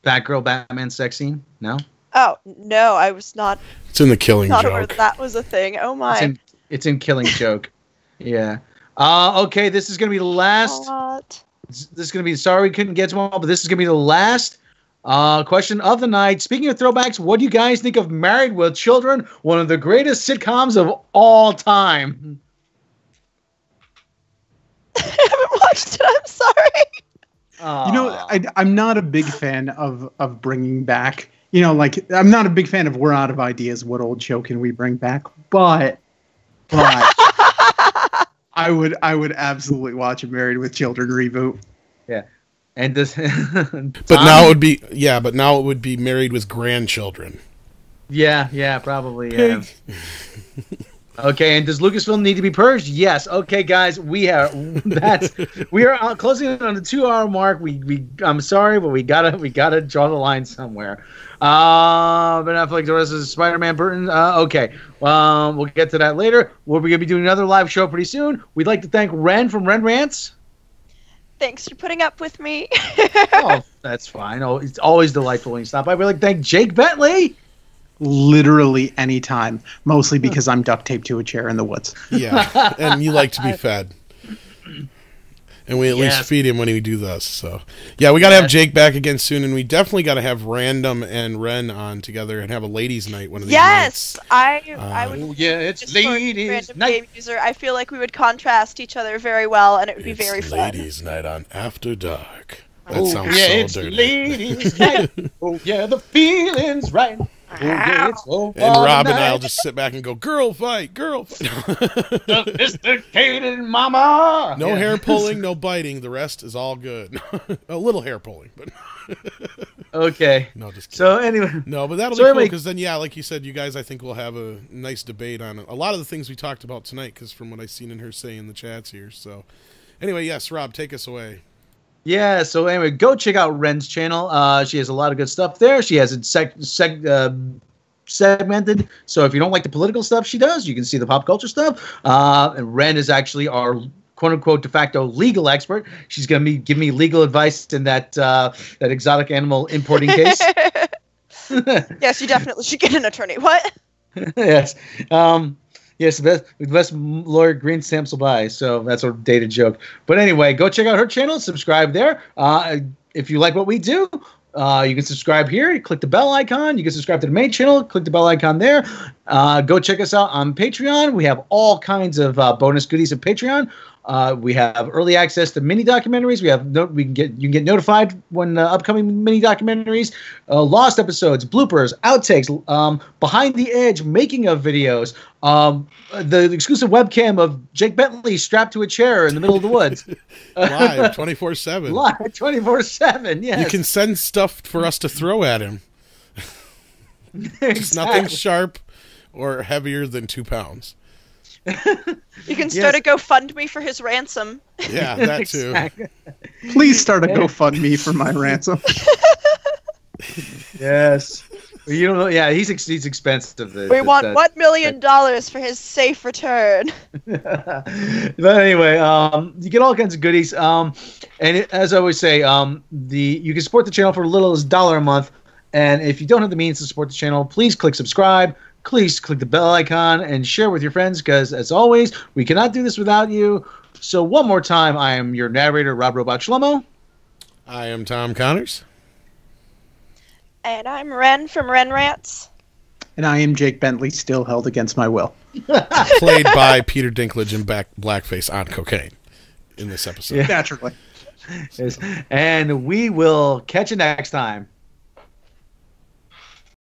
Batgirl Batman sex scene? No? Oh, no, I was not. It's in The Killing Not Joke. aware that was a thing. Oh my. It's in Killing Joke. Yeah. Okay, this is going to be the last. What? This is going to be, sorry we couldn't get to them all, but this is going to be the last question of the night. Speaking of throwbacks, what do you guys think of Married with Children? One of the greatest sitcoms of all time. I haven't watched it. I'm sorry. You know, I'm not a big fan of bringing back. I'm not a big fan of we're out of ideas. What old show can we bring back? But I would absolutely watch a Married with Children reboot. Yeah, and this. But now it would be Married with Grandchildren. Yeah, probably. Yeah. Okay, and does Lucasfilm need to be purged? Yes. Okay, guys, we are closing in on the 2-hour mark. I'm sorry, but we gotta draw the line somewhere. Ben Affleck, the rest of Spider-Man, Burton. Okay, we'll get to that later. We're gonna be doing another live show pretty soon. We'd like to thank Ren from Ren Rants. Thanks for putting up with me. Oh, that's fine. Oh, it's always delightful when you stop by. We'd like to thank Jake Bentley. Literally anytime, mostly because I'm duct taped to a chair in the woods. Yeah, and you like to be fed. And we at least feed him when we do this. So, yeah, we got to have Jake back again soon, and we definitely got to have Random and Ren on together and have a ladies' night one of these nights. I would. Oh, yeah, it's ladies' night. User. I feel like we would contrast each other very well, and it would be very fun. Ladies' night on After Dark. That Oh, sounds yeah, so it's dirty. ladies' night. Oh, yeah, the feeling's right. Oh, yeah, it's so And Rob and night. I'll just sit back and go, girl fight. Sophisticated mama. No hair pulling, no biting. The rest is all good. A little hair pulling, but Okay. no, just kidding. So anyway, No, but that'll So be cool anyway- because then, yeah, like you said, you guys, I think we'll have a nice debate on a lot of the things we talked about tonight. Because from what I've seen and her say in the chats here. So, anyway, yes, Rob, take us away. yeah. So anyway, go check out Ren's channel. She has a lot of good stuff there. She has it segmented. So if you don't like the political stuff she does, you can see the pop culture stuff. And Ren is actually our quote unquote de facto legal expert. She's going to be giving me legal advice in that exotic animal importing case. Yes, you definitely should get an attorney. What? Yes. Yes, the best lawyer green stamps will buy. So that's a dated joke. But anyway, go check out her channel. Subscribe there. If you like what we do, you can subscribe here. You click the bell icon. You can subscribe to the main channel. Click the bell icon there. Go check us out on Patreon. We have all kinds of bonus goodies at Patreon. We have early access to mini documentaries. You can get notified when upcoming mini documentaries, lost episodes, bloopers, outtakes, behind the edge making of videos, the exclusive webcam of Jake Bentley strapped to a chair in the middle of the woods, Live 24/7. live 24/7. Yes, You can send stuff for us to throw at him. Just nothing sharp or heavier than 2 pounds. You can start a GoFundMe for his ransom. Yeah, that too. Exactly. Please start a GoFundMe for my ransom. Yes. You don't know. Yeah, he's expensive. We want $1 million for his safe return. But anyway, you get all kinds of goodies. As I always say, you can support the channel for as little as $1 a month. And if you don't have the means to support the channel, please click subscribe. Please click the bell icon and share with your friends, because as always, we cannot do this without you. So one more time, I am your narrator, Rob Robot Shlomo. I am Tom Connors. And I'm Ren from Ren Rants. And I am Jake Bentley, still held against my will. Played by Peter Dinklage in blackface on cocaine in this episode. Yeah. Naturally. Yes. And we will catch you next time.